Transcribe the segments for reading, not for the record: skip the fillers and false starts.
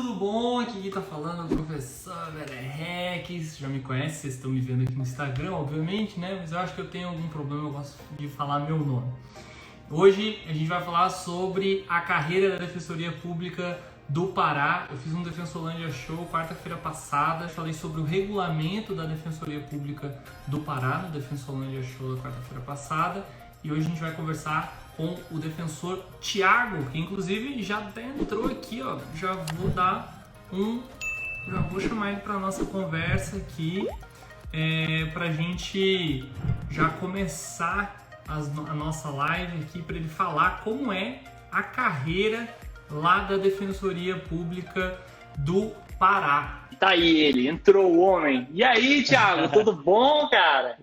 tudo bom? Aqui quem tá falando é o professor Verex. Já me conhece, vocês estão me vendo aqui no Instagram, obviamente, né? Mas eu acho que eu tenho algum problema, eu gosto de falar meu nome. Hoje a gente vai falar sobre a carreira da Defensoria Pública do Pará. Eu fiz um Defensolândia Show quarta-feira passada, falei sobre o regulamento da Defensoria Pública do Pará no Defensolândia Show da quarta-feira passada. E hoje a gente vai conversar com o defensor Thiago, que inclusive já até entrou aqui, ó. Já vou chamar ele para nossa conversa aqui, para a gente já começar a nossa live aqui, para ele falar como é a carreira lá da Defensoria Pública do Pará. Tá aí ele, entrou o homem. E aí, Thiago, tudo bom, cara?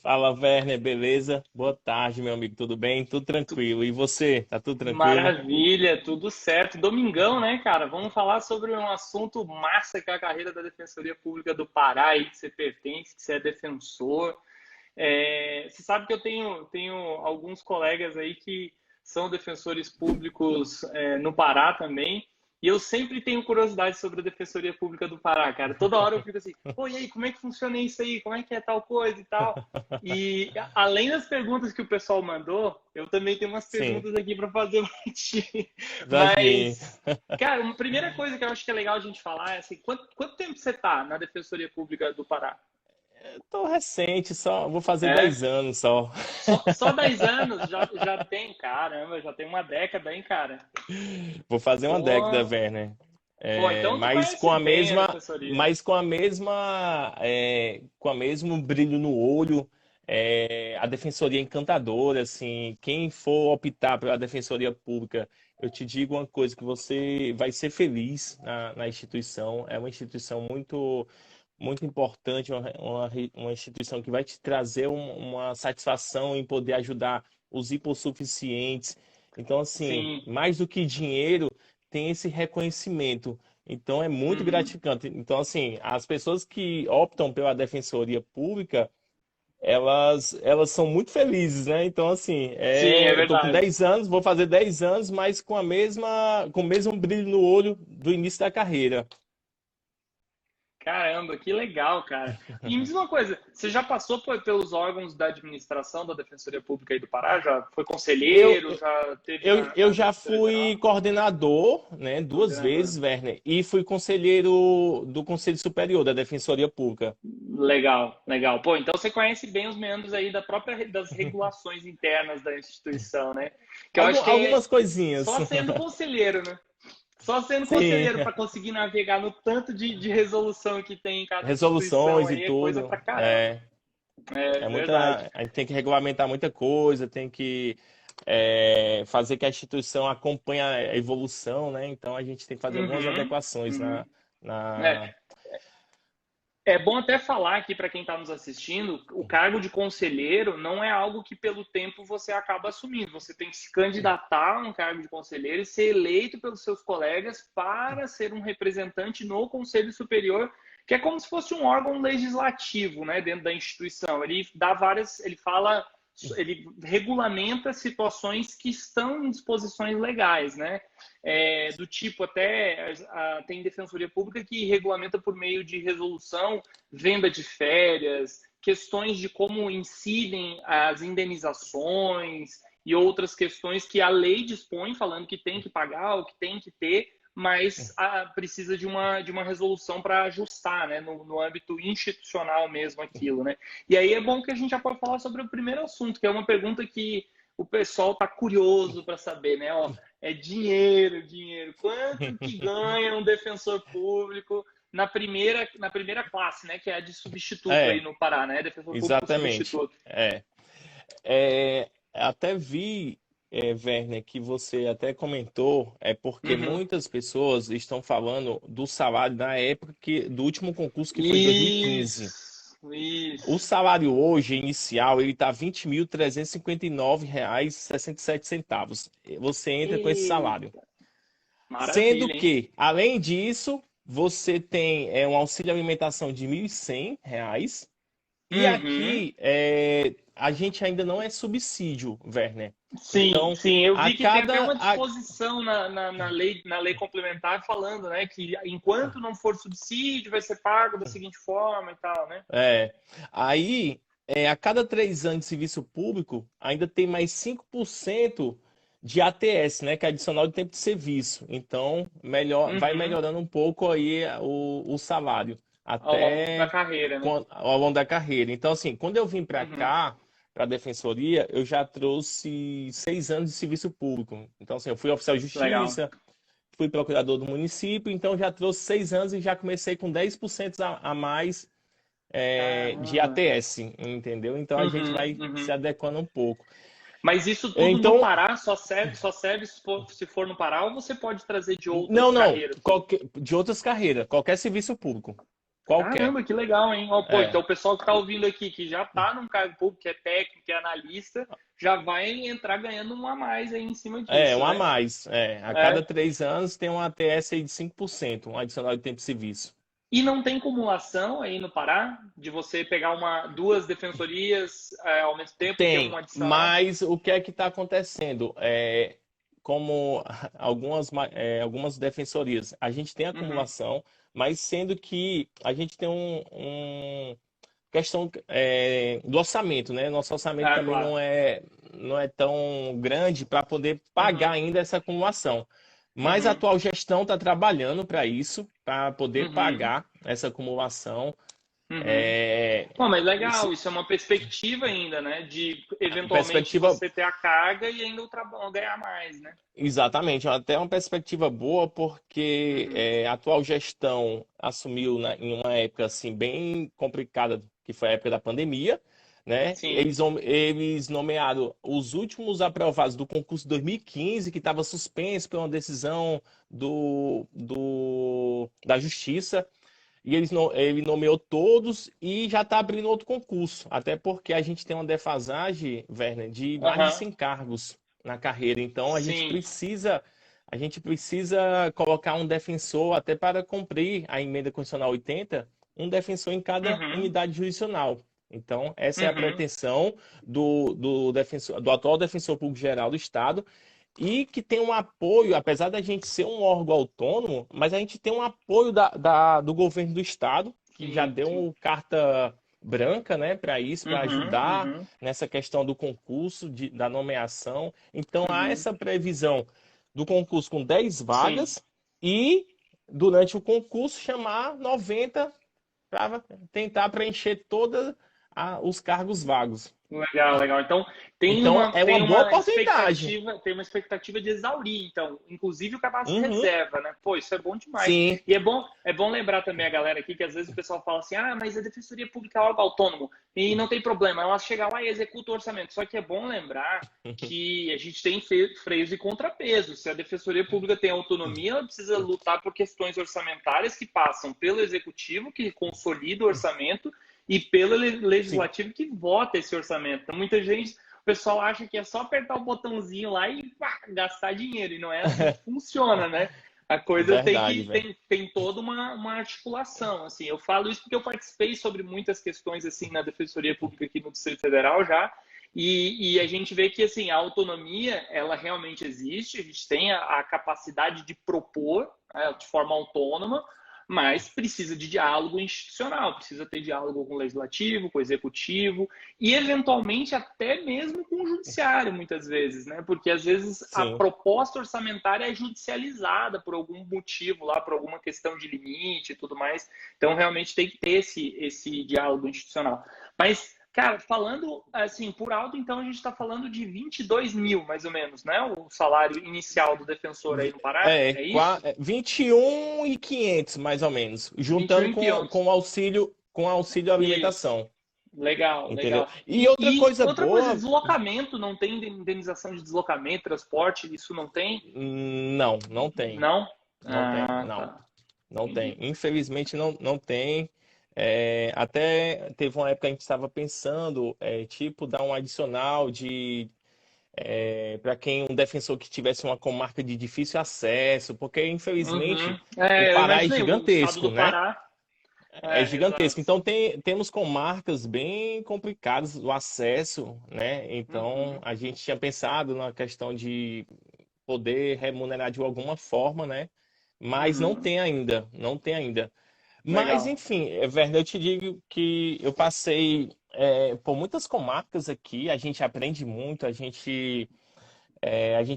Fala, Werner, beleza? Boa tarde, meu amigo, tudo bem? Tudo tranquilo. E você, tá tudo tranquilo? Maravilha, tudo certo. Domingão, né, cara? Vamos falar sobre um assunto massa que é a carreira da Defensoria Pública do Pará, aí que você pertence, que você é defensor. Você sabe que eu tenho alguns colegas aí que são defensores públicos no Pará também. E eu sempre tenho curiosidade sobre a Defensoria Pública do Pará, cara. Toda hora eu fico assim, pô, e aí, como é que funciona isso aí? Como é que é tal coisa e tal? E além das perguntas que o pessoal mandou, eu também tenho umas perguntas aqui para fazer pra ti. Mas, cara, uma primeira coisa que eu acho que é legal a gente falar é assim, quanto tempo você tá na Defensoria Pública do Pará? Tô recente, vou fazer 10 anos só. Só 10 anos? Já tem, caramba, já tem uma década, hein, cara? Vou fazer uma Pô, década, Werner. pô, então tu Mas conhece com a bem a mesma, defensoria. mas com a mesmo brilho no olho, a defensoria é encantadora, assim, quem for optar pela defensoria pública, eu te digo uma coisa, que você vai ser feliz na instituição. É uma instituição muito importante, uma instituição que vai te trazer uma satisfação em poder ajudar os hipossuficientes. Então, assim, Sim. mais do que dinheiro, tem esse reconhecimento. Então, é muito Uhum. gratificante. Então, assim, as pessoas que optam pela defensoria pública, elas são muito felizes, né? Então, assim, Sim, é eu tô com verdade. 10 anos, vou fazer 10 anos, mas com o mesmo brilho no olho do início da carreira. Caramba, que legal, cara. E me diz uma coisa, você já passou pelos órgãos da administração da Defensoria Pública aí do Pará? Já foi Eu, conselheiro? Já teve eu na já Defensoria fui Geral? coordenador, né, 2 vezes, Coordenador. Werner, e fui conselheiro do Conselho Superior da Defensoria Pública. Legal, legal. Pô, então você conhece bem os meandros aí das regulações internas da instituição, né? Que eu acho que Algumas é coisinhas. só sendo conselheiro, né? Só sendo Sim, conselheiro para conseguir navegar no tanto de resolução que tem em cada instituição resoluções e aí é coisa tudo. pra caramba. É verdade. A gente tem que regulamentar muita coisa, tem que fazer que a instituição acompanhe a evolução, né? Então a gente tem que fazer algumas Uhum, adequações uhum. na... É, é bom até falar aqui para quem está nos assistindo, o cargo de conselheiro não é algo que pelo tempo você acaba assumindo. Você tem que se candidatar a um cargo de conselheiro e ser eleito pelos seus colegas para ser um representante no Conselho Superior, que é como se fosse um órgão legislativo, né, dentro da instituição. Ele regulamenta situações que estão em disposições legais, né? Do tipo até tem defensoria pública que regulamenta por meio de resolução venda de férias, questões de como incidem as indenizações e outras questões que a lei dispõe, falando que tem que pagar, o que tem que ter, mas precisa de uma resolução para ajustar, né, no âmbito institucional mesmo aquilo, né? E aí é bom que a gente já pode falar sobre o primeiro assunto, que é uma pergunta que o pessoal está curioso para saber, né? Ó, é dinheiro, dinheiro. Quanto que ganha um defensor público na primeira classe, né? Que é a de substituto aí É, no Pará, né? Defensor público exatamente. substituto. Até vi, Werner, que você até comentou, porque Uhum. muitas pessoas estão falando do salário na época do último concurso, que foi em 2015. Isso, O isso. salário hoje, inicial, ele está R$ 20.359,67. Você entra com esse salário. Eita, Sendo maravilha, hein? que, além disso, você tem um auxílio alimentação de R$ 1.100. E Uhum. aqui, a gente ainda não é subsídio, Werner. Sim, Então, sim, eu a vi que tem até cada. uma disposição na lei complementar falando, né, que enquanto não for subsídio, vai ser pago da seguinte forma e tal, né? É, aí, a cada 3 anos de serviço público, ainda tem mais 5% de ATS, né? Que é adicional de tempo de serviço. Então, vai Uhum. melhorando um pouco aí o salário, Ao longo da até carreira, né? ao longo da carreira. Então, assim, quando eu vim para Uhum. cá, para a Defensoria, eu já trouxe 6 anos de serviço público. Então, assim, eu fui oficial de Legal. justiça, fui procurador do município, então já trouxe 6 anos e já comecei com 10% a mais de Caramba. ATS, entendeu? Então a gente Uhum, vai se uhum. adequando um pouco. Mas isso tudo no Então, Pará só serve se for no Pará ou você pode trazer de outras não, não, carreiras? de outras carreiras, qualquer serviço público, qualquer. Caramba, que legal, hein? Ó, pô, então É, o pessoal que está ouvindo aqui, que já está num cargo público, que é técnico, que é analista, já vai entrar ganhando um a mais aí em cima disso, um a né? mais. A cada É. 3 anos tem um ATS aí de 5%, um adicional de tempo de serviço. E não tem cumulação aí no Pará de você pegar duas defensorias ao mesmo tempo e ter um Tem, adicional? mas o que é que está acontecendo? Como algumas defensorias, a gente tem Uhum, acumulação, mas sendo que a gente tem questão do orçamento, né? Nosso orçamento também claro. não é tão grande para poder pagar Uhum, ainda essa acumulação. Mas a uhum, atual gestão está trabalhando para isso, para poder uhum, pagar essa acumulação. uhum. É, Bom, mas legal, se- isso é uma perspectiva ainda, né? De eventualmente perspectiva. você ter a carga e ainda o trabalho ganhar mais, né? Exatamente, até uma perspectiva boa, porque Uhum. a atual gestão assumiu em uma época assim bem complicada, que foi a época da pandemia, né? Sim. Eles nomearam os últimos aprovados do concurso 2015, que estava suspenso por uma decisão da Justiça, e ele nomeou todos e já está abrindo outro concurso, até porque a gente tem uma defasagem, Werner, de mais de Aham. 100 cargos na carreira. Então Sim. a gente precisa colocar um defensor até para cumprir a emenda constitucional 80, um defensor em cada Uhum. unidade jurisdicional. Então, essa é a Uhum. pretensão do atual defensor público geral do Estado, e que tem um apoio, apesar da gente ser um órgão autônomo, mas a gente tem um apoio do governo do Estado, que já Sim, deu sim. carta branca, né, para isso, para Uhum. ajudar Uhum. nessa questão do concurso, da nomeação. Então, há Uhum. essa previsão do concurso com 10 Sim. vagas e, durante o concurso, chamar 90 para tentar preencher todos os cargos vagos. Legal, legal. Então tem Então, uma é uma tem boa uma oportunidade. expectativa, tem uma expectativa de exaurir, então, inclusive o cadastro Uhum, reserva, né? Pô, isso é bom demais. sim. E é bom lembrar também a galera aqui que às vezes o pessoal fala assim: "Ah, mas a Defensoria Pública é órgão autônomo e não tem problema, ela chega lá e executa o orçamento". Só que é bom lembrar que a gente tem freios e contrapesos. Se a Defensoria Pública tem autonomia, ela precisa lutar por questões orçamentárias que passam pelo executivo, que consolida o orçamento, e pelo Sim, legislativo que vota esse orçamento. Então, muita gente, o pessoal acha que é só apertar o botãozinho lá e pá, gastar dinheiro, e não é assim que funciona, né? A coisa tem verdade, que velho. tem toda uma articulação, assim. Eu falo isso porque eu participei sobre muitas questões assim na Defensoria Pública aqui no Distrito Federal já, e a gente vê que assim a autonomia ela realmente existe, a gente tem a capacidade de propor, né, de forma autônoma, mas precisa de diálogo institucional, precisa ter diálogo com o legislativo, com o executivo e, eventualmente, até mesmo com o judiciário, muitas vezes, né? Porque, às vezes, a Sim, proposta orçamentária é judicializada por algum motivo lá, por alguma questão de limite e tudo mais. Então, realmente, tem que ter esse diálogo institucional. Mas, cara, falando assim, por alto, então a gente está falando de 22 mil, mais ou menos, né? O salário inicial do defensor aí no Pará, é isso? 21.500 mais ou menos, juntando 21 com auxílio Isso. alimentação, Legal, entendeu? legal. E outra E coisa outra coisa, boa, deslocamento, não tem indenização de deslocamento, transporte, isso não tem? não, não tem, Não? não tem, Ah, não, tá. não tem. Entendi. Infelizmente não tem. Até teve uma época que a gente estava pensando, tipo, dar um adicional para quem um defensor que tivesse uma comarca de difícil acesso, porque infelizmente Uhum. o Eu Pará é imaginei, o estado gigantesco, do né? Pará. é gigantesco. Exato. Então, temos comarcas bem complicadas o acesso, né? Então, Uhum, a gente tinha pensado na questão de poder remunerar de alguma forma, né? Mas não uhum. tem ainda, não tem ainda. Mas, Legal. enfim, Werner, eu te digo que eu passei por muitas comarcas aqui, a gente aprende muito, a gente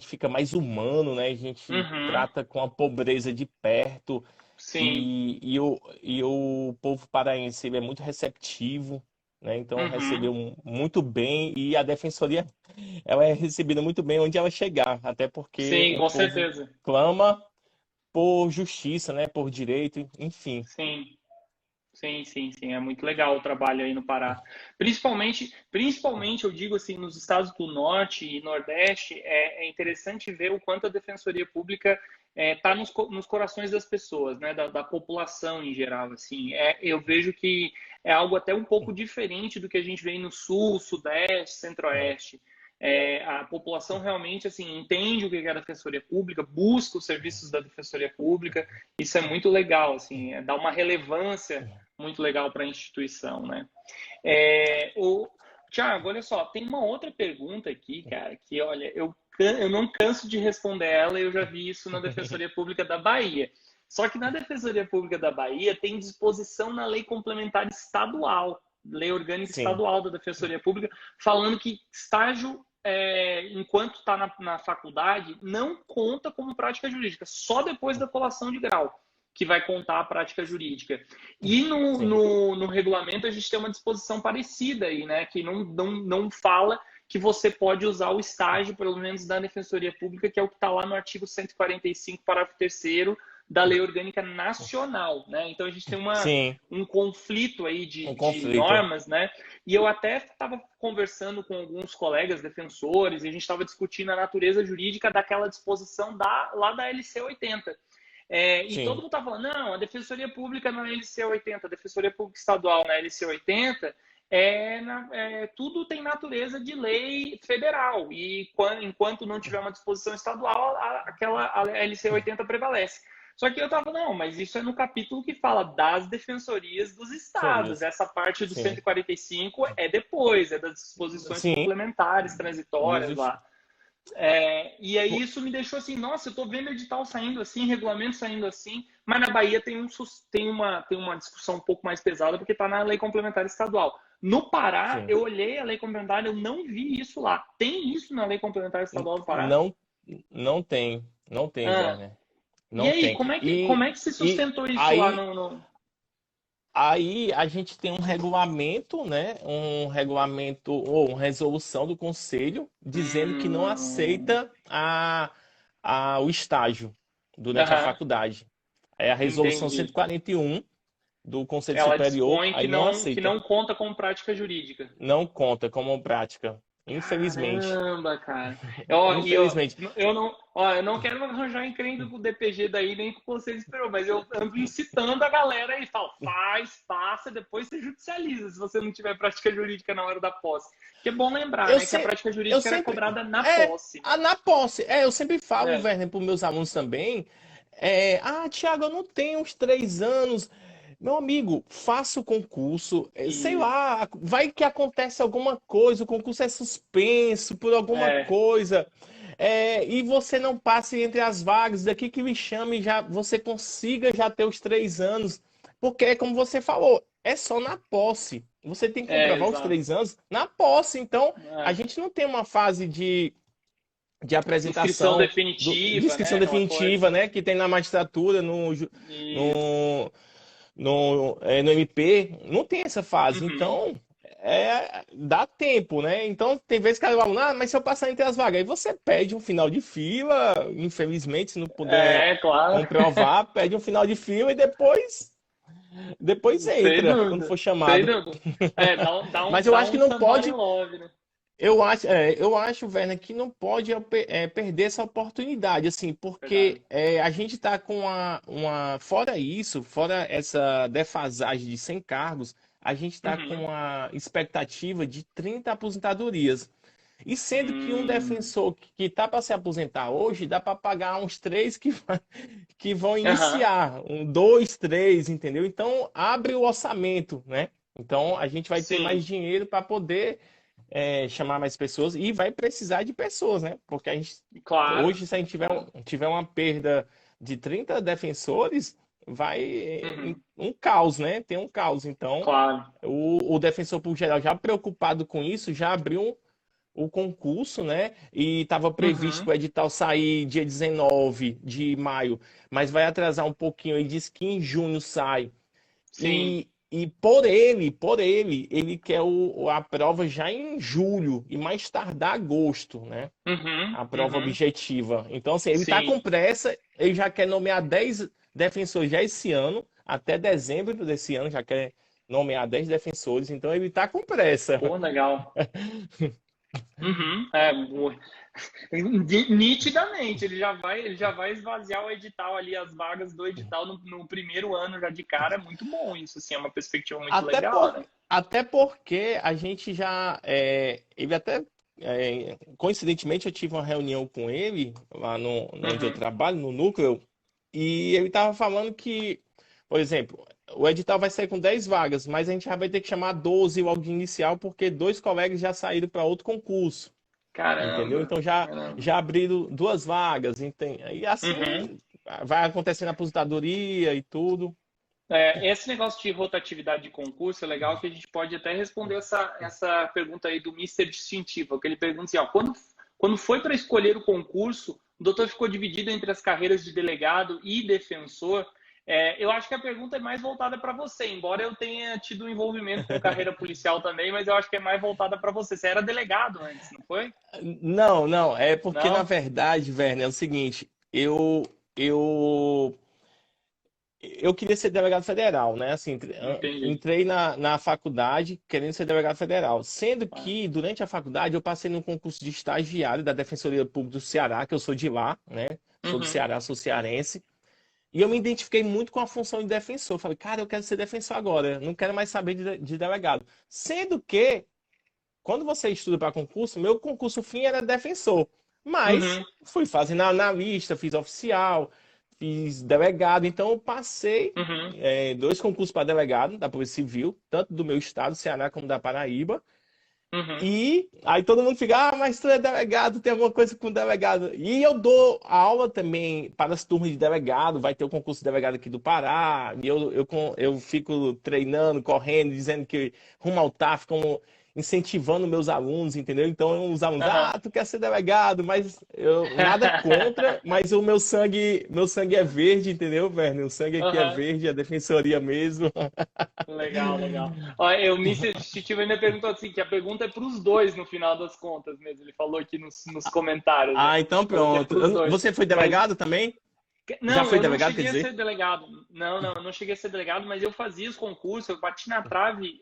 fica mais humano, né? A gente Uhum, trata com a pobreza de perto sim. e o povo paraense ele é muito receptivo, né? Então Uhum, recebeu muito bem e a defensoria ela é recebida muito bem onde ela chegar, até porque sim, o com povo certeza. clama por justiça, né? Por direito, enfim. Sim. Sim, sim, sim, é muito legal o trabalho aí no Pará. Principalmente eu digo assim, nos estados do Norte e Nordeste, é interessante ver o quanto a Defensoria Pública está nos corações das pessoas, né, da população em geral, assim. Eu vejo que é algo até um pouco diferente do que a gente vê no Sul, Sudeste, Centro-Oeste. A população realmente assim entende o que é a Defensoria Pública, busca os serviços da Defensoria Pública. Isso é muito legal, assim, dá uma relevância muito legal para a instituição, né? Tiago, olha só, tem uma outra pergunta aqui, cara, que olha, eu não canso de responder ela, eu já vi isso na Defensoria Pública da Bahia. Só que na Defensoria Pública da Bahia tem disposição na lei complementar estadual, lei orgânica Sim, estadual da Defensoria Pública, falando que estágio, enquanto está na faculdade, não conta como prática jurídica, só depois da colação de grau que vai contar a prática jurídica. E sim, no regulamento a gente tem uma disposição parecida aí, né? Que não fala que você pode usar o estágio, pelo menos da Defensoria Pública, que é o que está lá no artigo 145, parágrafo 3º da Lei Orgânica Nacional, né? Então a gente tem sim, um conflito aí um de conflito. normas, né? E eu até estava conversando com alguns colegas defensores e a gente estava discutindo a natureza jurídica daquela disposição lá da LC 80. E todo Sim, mundo está falando, não, a Defensoria Pública na LC 80, a Defensoria Pública Estadual na LC 80, tudo tem natureza de lei federal. E enquanto não tiver uma disposição estadual, a LC 80 prevalece. Só que eu estava, não, mas isso é no capítulo que fala das defensorias dos estados. Farias. Essa parte do Sim, 145 é depois, é das disposições sim, complementares, dos transitórias lá. E aí isso me deixou assim, nossa, eu tô vendo edital saindo assim, regulamento saindo assim, mas na Bahia tem uma discussão um pouco mais pesada porque está na lei complementar estadual. No Pará, sim. eu olhei a lei complementar, eu não vi isso lá. Tem isso na lei complementar estadual do Pará? Não, não tem, Ah, Werner. e Não aí, tem. como é que se E sustentou isso lá aí, no... aí a gente tem um regulamento, né? Um regulamento ou uma resolução do conselho dizendo que não Hum, aceita o estágio durante a aham, faculdade. É a resolução entendi. 141 do Conselho Ela Superior, dispõe aí que não que aceita. não conta com prática jurídica. Não conta como prática. Infelizmente. Caramba, cara. Ó, Infelizmente. eu não quero arranjar encrenca com o DPG daí, nem com você esperou, mas eu ando incitando a galera aí, falo, faz, passa, depois você judicializa, se você não tiver prática jurídica na hora da posse. Que é bom lembrar, Eu, né, que a se, prática eu jurídica era sempre. cobrada na posse, né? Na posse. Eu sempre falo, É, Werner, para os meus alunos também. Tiago, eu não tenho uns 3 anos. Meu amigo, faça o concurso. Sei isso. lá, vai que acontece alguma coisa, o concurso é suspenso por alguma É, coisa. E você não passe entre as vagas, daqui que me chame, já você consiga já ter os 3 anos. Porque, como você falou, é só na posse. Você tem que comprovar os exato. 3 anos na posse. Então, a É. gente não tem uma fase de Inscrição apresentação de definitiva, né, inscrição aquela definitiva, coisa. né, que tem na magistratura, Isso. no, no MP, não tem essa fase. Uhum. Então, dá tempo, né? Então, tem vezes que o aluno, mas se eu passar entre as vagas, aí você pede um final de fila, infelizmente, se não puder Claro. comprovar, pede um final de fila e depois Sem entra, quando dúvida, for sem chamado. dúvida. Mas eu Dá acho que um não somebody pode. love, né? Eu acho, Werner, que não pode perder essa oportunidade, assim, porque Verdade. a gente está com fora isso, fora essa defasagem de 100 cargos, a gente está com Uhum. a expectativa de 30 aposentadorias. E sendo que um Hum. defensor que está para se aposentar hoje, dá para pagar uns três que vão Aham. iniciar, um, dois, três, entendeu? Então abre o orçamento, né? Então a gente vai ter mais Sim, dinheiro para poder chamar mais pessoas e vai precisar de pessoas, né? Porque a gente claro. hoje, se a gente Claro. tiver uma perda de 30 defensores, vai Uhum. um caos, né? Tem um caos. Então, Claro. o defensor público geral, já preocupado com isso, já abriu o concurso, né? E estava previsto Uhum. para o edital sair dia 19 de maio, mas vai atrasar um pouquinho. Ele disse que em junho sai. Sim. E ele quer a prova já em julho e mais tardar agosto, né? Uhum. A prova Uhum. objetiva. Então, assim, ele está com Sim. pressa, ele já quer nomear 10 defensores já esse ano, até dezembro desse ano, já quer nomear 10 defensores, então ele está com pressa. Pô, legal. Uhum. É, nitidamente, ele já vai esvaziar o edital ali, as vagas do edital no primeiro ano já de cara. É muito bom isso, assim, é uma perspectiva muito Até, legal, por, né? até porque a gente já. Ele até. Coincidentemente, eu tive uma reunião com ele, lá onde eu Uhum. trabalho, no núcleo, e ele estava falando que, por exemplo, o edital vai sair com 10 vagas, mas a gente já vai ter que chamar 12 logo de inicial, porque dois colegas já saíram para outro concurso, entendeu? Caramba, Então caramba. já abriram duas vagas, e Uhum. assim vai acontecendo a aposentadoria e tudo. É, esse negócio de rotatividade de concurso é legal que a gente pode até responder essa pergunta aí do Mister Distintivo, que ele pergunta assim, ó, quando foi para escolher o concurso, o doutor ficou dividido entre as carreiras de delegado e defensor. Eu acho que a pergunta é mais voltada para você, embora eu tenha tido um envolvimento com carreira policial também, mas eu acho que é mais voltada para você. Você era delegado antes, não foi? Não, não, é porque na Não? verdade, Werner, é o seguinte, eu eu queria ser delegado federal, né? Assim, Entendi. entrei na faculdade querendo ser delegado federal, sendo Ah, que durante a faculdade eu passei num concurso de estagiário da Defensoria Pública do Ceará, que eu sou de lá, né? Sou do uhum, Ceará, sou cearense. E eu me identifiquei muito com a função de defensor. Falei, cara, eu quero ser defensor agora, não quero mais saber de delegado. Sendo que quando você estuda para concurso, meu concurso fim era defensor. Mas uhum, fui fazendo analista, fiz oficial, fiz delegado. Então eu passei uhum, dois concursos para delegado da Polícia Civil, tanto do meu estado, Ceará, como da Paraíba. uhum. E aí todo mundo fica, ah, mas tu é delegado, tem alguma coisa com delegado. E eu dou aula também para as turmas de delegado, vai ter o concurso de delegado aqui do Pará, e eu fico treinando, correndo, dizendo que rumo ao TAF, como incentivando meus alunos, entendeu? Então os alunos, Aham. ah, tu quer ser delegado, mas eu nada contra, mas o meu sangue é verde, entendeu, Werner? O sangue aqui é Aham. verde, a defensoria mesmo. Legal, legal. Ó, o Mr. Titivo ainda perguntou assim, que a pergunta é para os dois no final das contas mesmo. Ele falou aqui nos comentários, né? Ah, então Falou que é pronto. para os dois. Você foi Mas delegado também? Já não, foi eu não delegado, quer cheguei a dizer? ser delegado. Não, não, eu não cheguei a ser delegado, mas eu fazia os concursos, eu bati na trave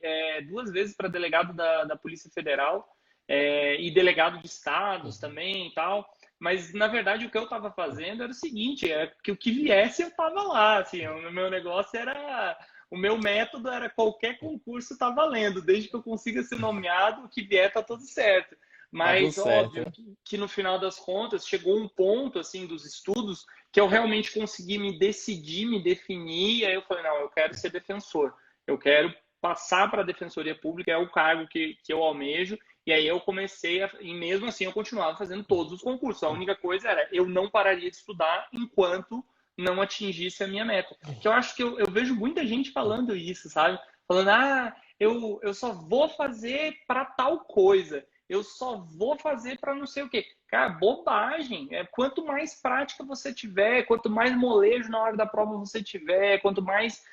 duas vezes para delegado da Polícia Federal e delegado de estados também e tal. Mas, na verdade, o que eu estava fazendo era o seguinte, é que o que viesse eu estava lá, assim, o meu negócio era... O meu método era qualquer concurso tá valendo, desde que eu consiga ser nomeado, o que vier tá tudo certo. Tá tudo Mas certo. óbvio que no final das contas chegou um ponto assim dos estudos que eu realmente consegui me decidir, me definir, e aí eu falei, não, eu quero ser defensor, eu quero passar para a Defensoria Pública, é o cargo que eu almejo, e aí eu comecei, e mesmo assim eu continuava fazendo todos os concursos, a única coisa era, eu não pararia de estudar enquanto não atingisse a minha meta. Que eu acho que eu vejo muita gente falando isso, sabe? Falando, eu só vou fazer para tal coisa, eu só vou fazer para não sei o quê. Cara, bobagem. Quanto mais prática você tiver, quanto mais molejo na hora da prova você tiver, quanto mais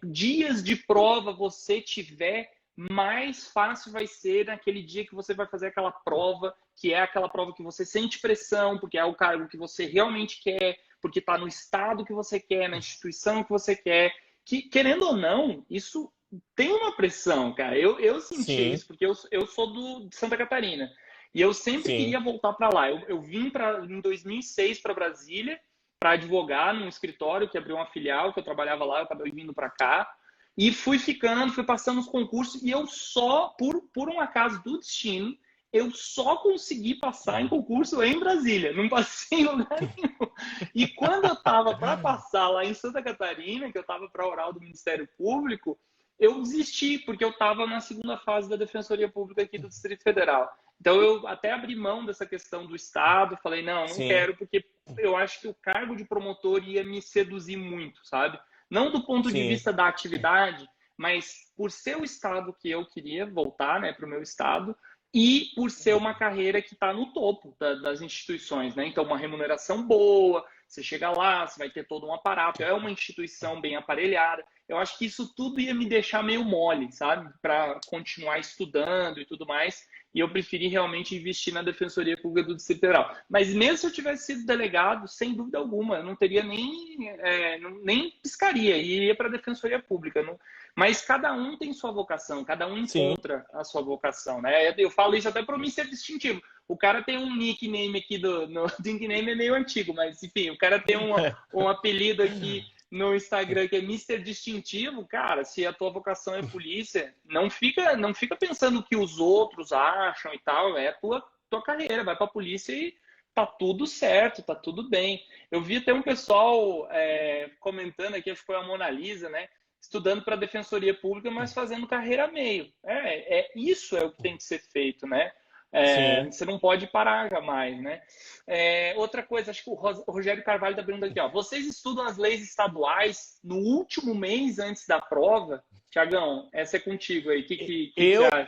dias de prova você tiver, mais fácil vai ser naquele dia que você vai fazer aquela prova, que é aquela prova que você sente pressão, porque é o cargo que você realmente quer, porque está no estado que você quer, na instituição que você quer. Que, querendo ou não, isso tem uma pressão, cara. Eu sentia Sim, isso, porque eu sou de Santa Catarina. E eu sempre sim. queria voltar para lá. Eu vim em 2006 para Brasília para advogar num escritório que abriu uma filial, que eu trabalhava lá, eu acabei vindo para cá. E fui ficando, fui passando os concursos, e eu só, por um acaso do destino, eu só consegui passar em concurso em Brasília, não passei em lugar nenhum. E quando eu estava para passar lá em Santa Catarina, que eu estava para a oral do Ministério Público, eu desisti, porque eu estava na segunda fase da Defensoria Pública aqui do Distrito Federal. Então eu até abri mão dessa questão do Estado, falei, não Sim, quero, porque eu acho que o cargo de promotor ia me seduzir muito, sabe? Não do ponto de sim, vista da atividade, mas por ser o Estado que eu queria voltar, né, para o meu Estado, e por ser uma carreira que está no topo das instituições, né? Então, uma remuneração boa, você chega lá, você vai ter todo um aparato, é uma instituição bem aparelhada. Eu acho que isso tudo ia me deixar meio mole, sabe? Para continuar estudando e tudo mais. E eu preferi realmente investir na Defensoria Pública do Distrito Federal. Mas mesmo se eu tivesse sido delegado, sem dúvida alguma, eu não teria nem piscaria, iria para a Defensoria Pública. Não... Mas cada um tem sua vocação, cada um sim. encontra a sua vocação, né? Eu falo isso até para mim ser distintivo. O cara tem um nickname aqui no nickname é meio antigo, mas enfim, o cara tem um apelido aqui no Instagram que é Mister Distintivo, cara, se a tua vocação é polícia, não fica pensando o que os outros acham e tal, é a tua carreira, vai pra polícia e tá tudo certo, tá tudo bem. Eu vi até um pessoal comentando aqui, acho que foi a Mona Lisa, né? Estudando para a Defensoria Pública, mas fazendo carreira a meio. Isso é o que tem que ser feito, né? Sim. Você não pode parar jamais, né? Outra coisa, acho que o Rogério Carvalho está perguntando aqui, ó. Vocês estudam as leis estaduais no último mês antes da prova? Tiagão, essa é contigo aí. O que você acha?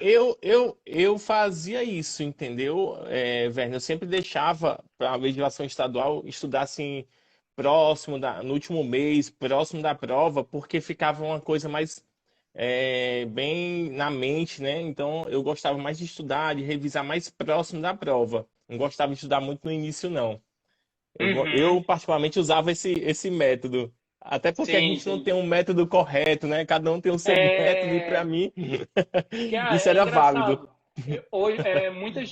Eu fazia isso, entendeu, Werner? Eu sempre deixava para a legislação estadual estudar assim, no último mês, próximo da prova, porque ficava uma coisa mais bem na mente, né? Então eu gostava mais de estudar, de revisar mais próximo da prova. Não gostava de estudar muito no início, não. Uhum. Eu particularmente usava esse método. Até porque a Sim, gente não sim. tem um método correto, né? Cada um tem o seu método, e para É, mim Cara, isso é era válido. engraçado. Hoje, muita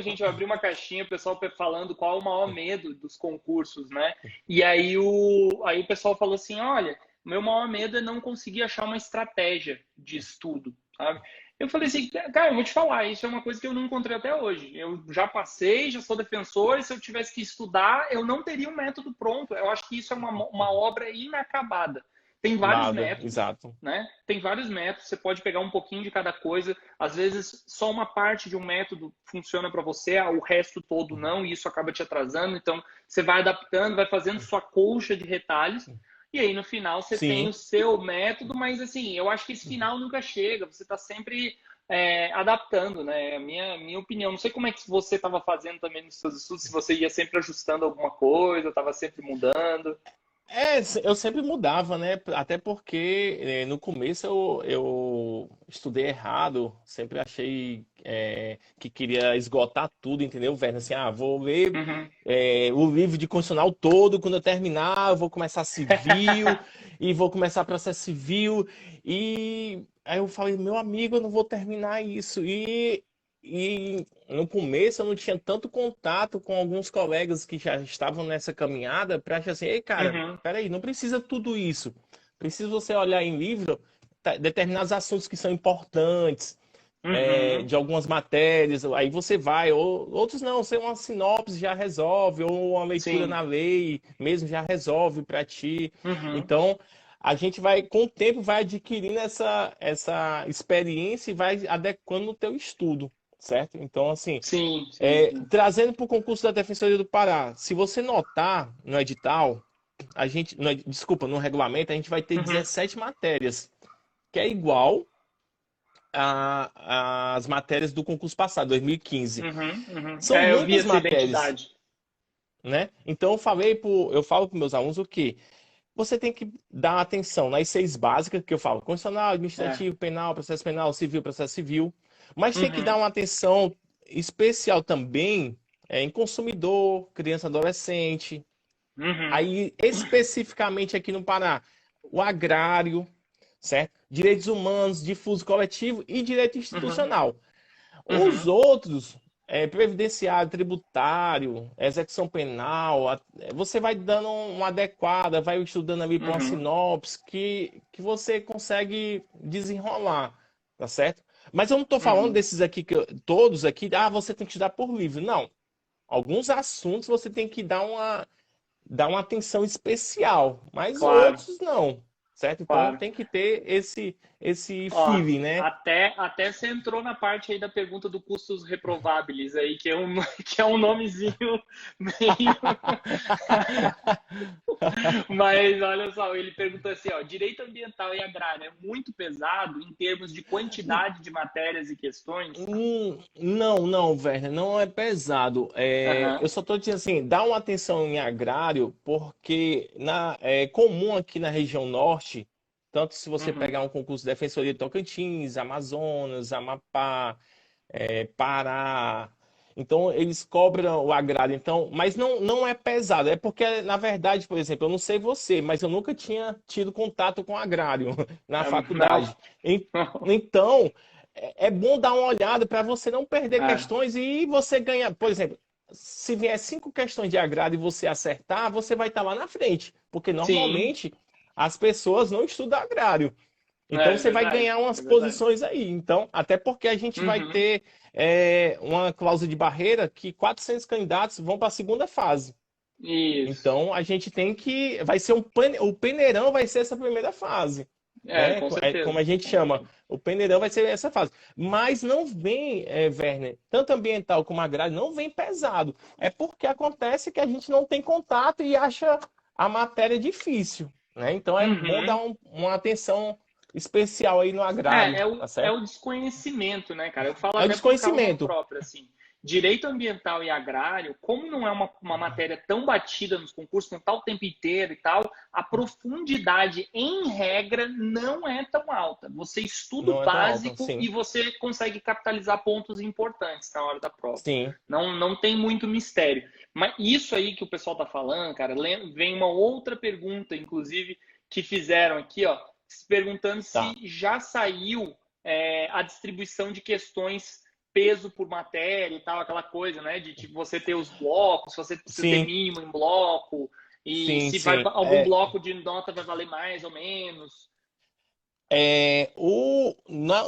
gente vai abrir uma caixinha, o pessoal falando qual é o maior medo dos concursos, né? E aí o pessoal falou assim: olha, meu maior medo é não conseguir achar uma estratégia de estudo, sabe? Eu falei assim, cara, eu vou te falar, isso é uma coisa que eu não encontrei até hoje. Eu já passei, já sou defensor, e se eu tivesse que estudar, eu não teria um método pronto. Eu acho que isso é uma obra inacabada. Tem vários Nada, métodos, exato. né? Tem vários métodos, você pode pegar um pouquinho de cada coisa. Às vezes, só uma parte de um método funciona para você, o resto todo não, e isso acaba te atrasando. Então, você vai adaptando, vai fazendo sua colcha de retalhos, e aí no final você tem o Sim. seu método, mas assim, eu acho que esse final nunca chega, você está sempre adaptando, né? É a minha opinião. Não sei como é que você estava fazendo também nos seus estudos, se você ia sempre ajustando alguma coisa, estava sempre mudando. Eu sempre mudava, né? Até porque no começo eu estudei errado, sempre achei que queria esgotar tudo, entendeu, Werner? Assim, vou ler Uhum. o livro de constitucional todo, quando eu terminar, eu vou começar civil e vou começar processo civil. E aí eu falei, meu amigo, eu não vou terminar isso. E no começo eu não tinha tanto contato com alguns colegas que já estavam nessa caminhada para achar assim, ei, cara, Uhum. peraí, não precisa tudo isso. Precisa você olhar em livro determinados assuntos que são importantes, Uhum. de algumas matérias, aí você vai, ou outros não, ser uma sinopse já resolve, ou uma leitura Sim. na lei mesmo já resolve para ti. Uhum. Então, a gente vai, com o tempo, vai adquirindo essa experiência e vai adequando no teu estudo, certo? Então, assim, Sim, sim, sim. trazendo para o concurso da Defensoria do Pará, se você notar no edital, desculpa, no regulamento, a gente vai ter Uhum. 17 matérias, que é igual as matérias do concurso passado, 2015. Uhum. Uhum. São Eu vi muitas essa matérias, identidade. né? Então eu falo para meus alunos o quê? Você tem que dar atenção nas seis básicas que eu falo, constitucional, É. administrativo, penal, civil, processo civil, mas tem que dar Uhum. uma atenção especial também em consumidor, criança, adolescente. Uhum. Aí, especificamente aqui no Pará, o agrário, certo? Direitos humanos, difuso coletivo e direito Uhum. institucional. Os Uhum. outros, previdenciário, tributário, execução penal, você vai dando uma adequada, vai estudando ali para uma Uhum. sinopse que você consegue desenrolar, tá certo? Mas eu não estou falando desses aqui, todos aqui, você tem que estudar por livro. Não. Alguns assuntos você tem que dar uma atenção especial, mas Claro, outros não, certo? Então claro. tem que ter esse Ó, feeling, né? até você entrou na parte aí da pergunta do custos reprováveis aí, que é um, que é um nomezinho meio. Mas olha só, ele perguntou assim, ó, direito ambiental e agrário é muito pesado em termos de quantidade de matérias e questões? Não, não, Werner, não é pesado. Eu Aham, só estou dizendo assim, dá uma atenção em agrário, porque é comum aqui na região norte, tanto se você uhum, pegar um concurso de Defensoria de Tocantins, Amazonas, Amapá, Pará. Então, eles cobram o agrário, então, mas não é pesado. É porque, na verdade, por exemplo, eu não sei você, mas eu nunca tinha tido contato com agrário na não, faculdade. En- não, Então, é bom dar uma olhada para você não perder é, questões e você ganhar. Por exemplo, se vier 5 questões de agrário e você acertar, você vai estar lá na frente, porque sim, normalmente as pessoas não estudam agrário. Então é você vai verdade, ganhar umas é verdade. posições aí. Então, até porque a gente vai Uhum, ter uma cláusula de barreira que 400 candidatos vão para a segunda fase. isso, Então a gente tem que. Vai ser o peneirão vai ser essa primeira fase. Né? com Como certeza, a gente com chama. certeza. O peneirão vai ser essa fase. Mas não vem, Werner, tanto ambiental como agrário, não vem pesado. É porque acontece que a gente não tem contato e acha a matéria difícil. Né? Então é bom dar Uhum. uma atenção especial aí no agrário, tá É certo? o desconhecimento, né, cara? Eu falo É o até por causa desconhecimento. própria, assim. Direito ambiental e agrário, como não é uma matéria tão batida nos concursos, não está o tempo inteiro e tal, a profundidade, em regra, não é tão alta. Você estuda o Não é tão alto, básico sim. e você consegue capitalizar pontos importantes na hora da prova. Sim, Não tem muito mistério. Mas isso aí que o pessoal está falando, cara, vem uma outra pergunta, inclusive, que fizeram aqui, ó, se perguntando se tá. já saiu a distribuição de questões peso por matéria e tal, aquela coisa, né? De tipo, você ter os blocos, se você precisa ter Sim, mínimo em bloco, e sim, se vai sim. algum bloco de nota vai valer mais ou menos.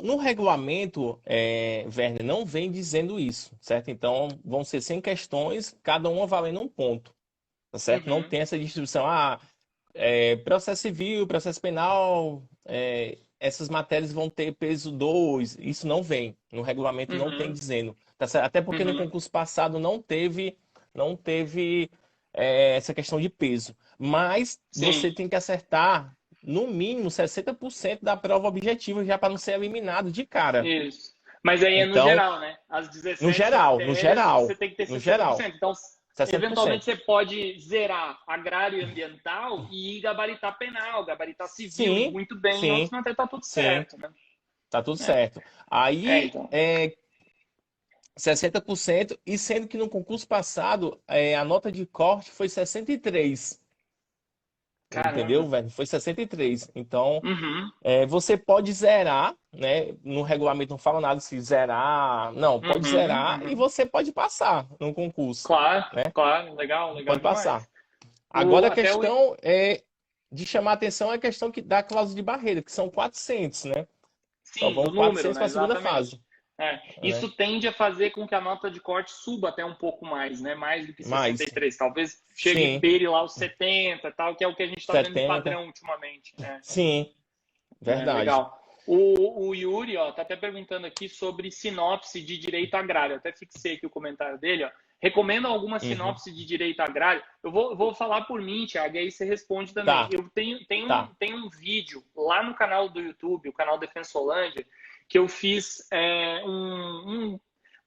No regulamento, Werner, não vem dizendo isso, certo? Então, vão ser 100 questões, cada uma valendo um ponto, tá certo? Não Uhum, tem essa distribuição. Processo civil, processo penal, essas matérias vão ter peso 2. Isso não vem. No regulamento não tem uhum, dizendo, tá certo? Até porque no uhum. concurso passado não teve essa questão de peso. Mas Sim. você tem que acertar no mínimo 60% da prova objetiva já para não ser eliminado de cara. Isso. Mas aí é no Então, geral, né? As no 17 geral, no matérias, você geral, tem que ter no geral, 60%. Então, eventualmente, 60%. você pode zerar agrário e ambiental e gabaritar penal, gabaritar civil, e Sim, muito bem, em outros sim, matérias tá tudo sim. certo, né? Tá tudo certo. Aí, Então. 60%, e sendo que no concurso passado, a nota de corte foi 63. Caramba. Entendeu, velho? Foi 63. Então, Uhum, você pode zerar, né? No regulamento não fala nada se zerar. Não, pode uhum, zerar e uhum. você pode passar no concurso, Claro, né? claro. Legal, legal Pode passar. demais. Agora a Até o, questão de chamar atenção é a questão da cláusula de barreira, que são 400, né? Só sim, vão do número, 400 né? para a segunda Exatamente. fase, né? Isso tende a fazer com que a nota de corte suba até um pouco mais, né? Mais do que Mais, 63. Talvez chegue sim, beire lá os 70, tal, que é o que a gente está vendo de 70, padrão ultimamente. sim, verdade. Legal. O Yuri, ó, tá até perguntando aqui sobre sinopse de direito agrário. Eu até fixei aqui o comentário dele, ó. Recomenda alguma Uhum. sinopse de direito agrário? Eu vou falar por mim, Thiago, e aí você responde também. Tá, Eu tá. tenho um vídeo lá no canal do YouTube, o canal Defensolândia, que eu fiz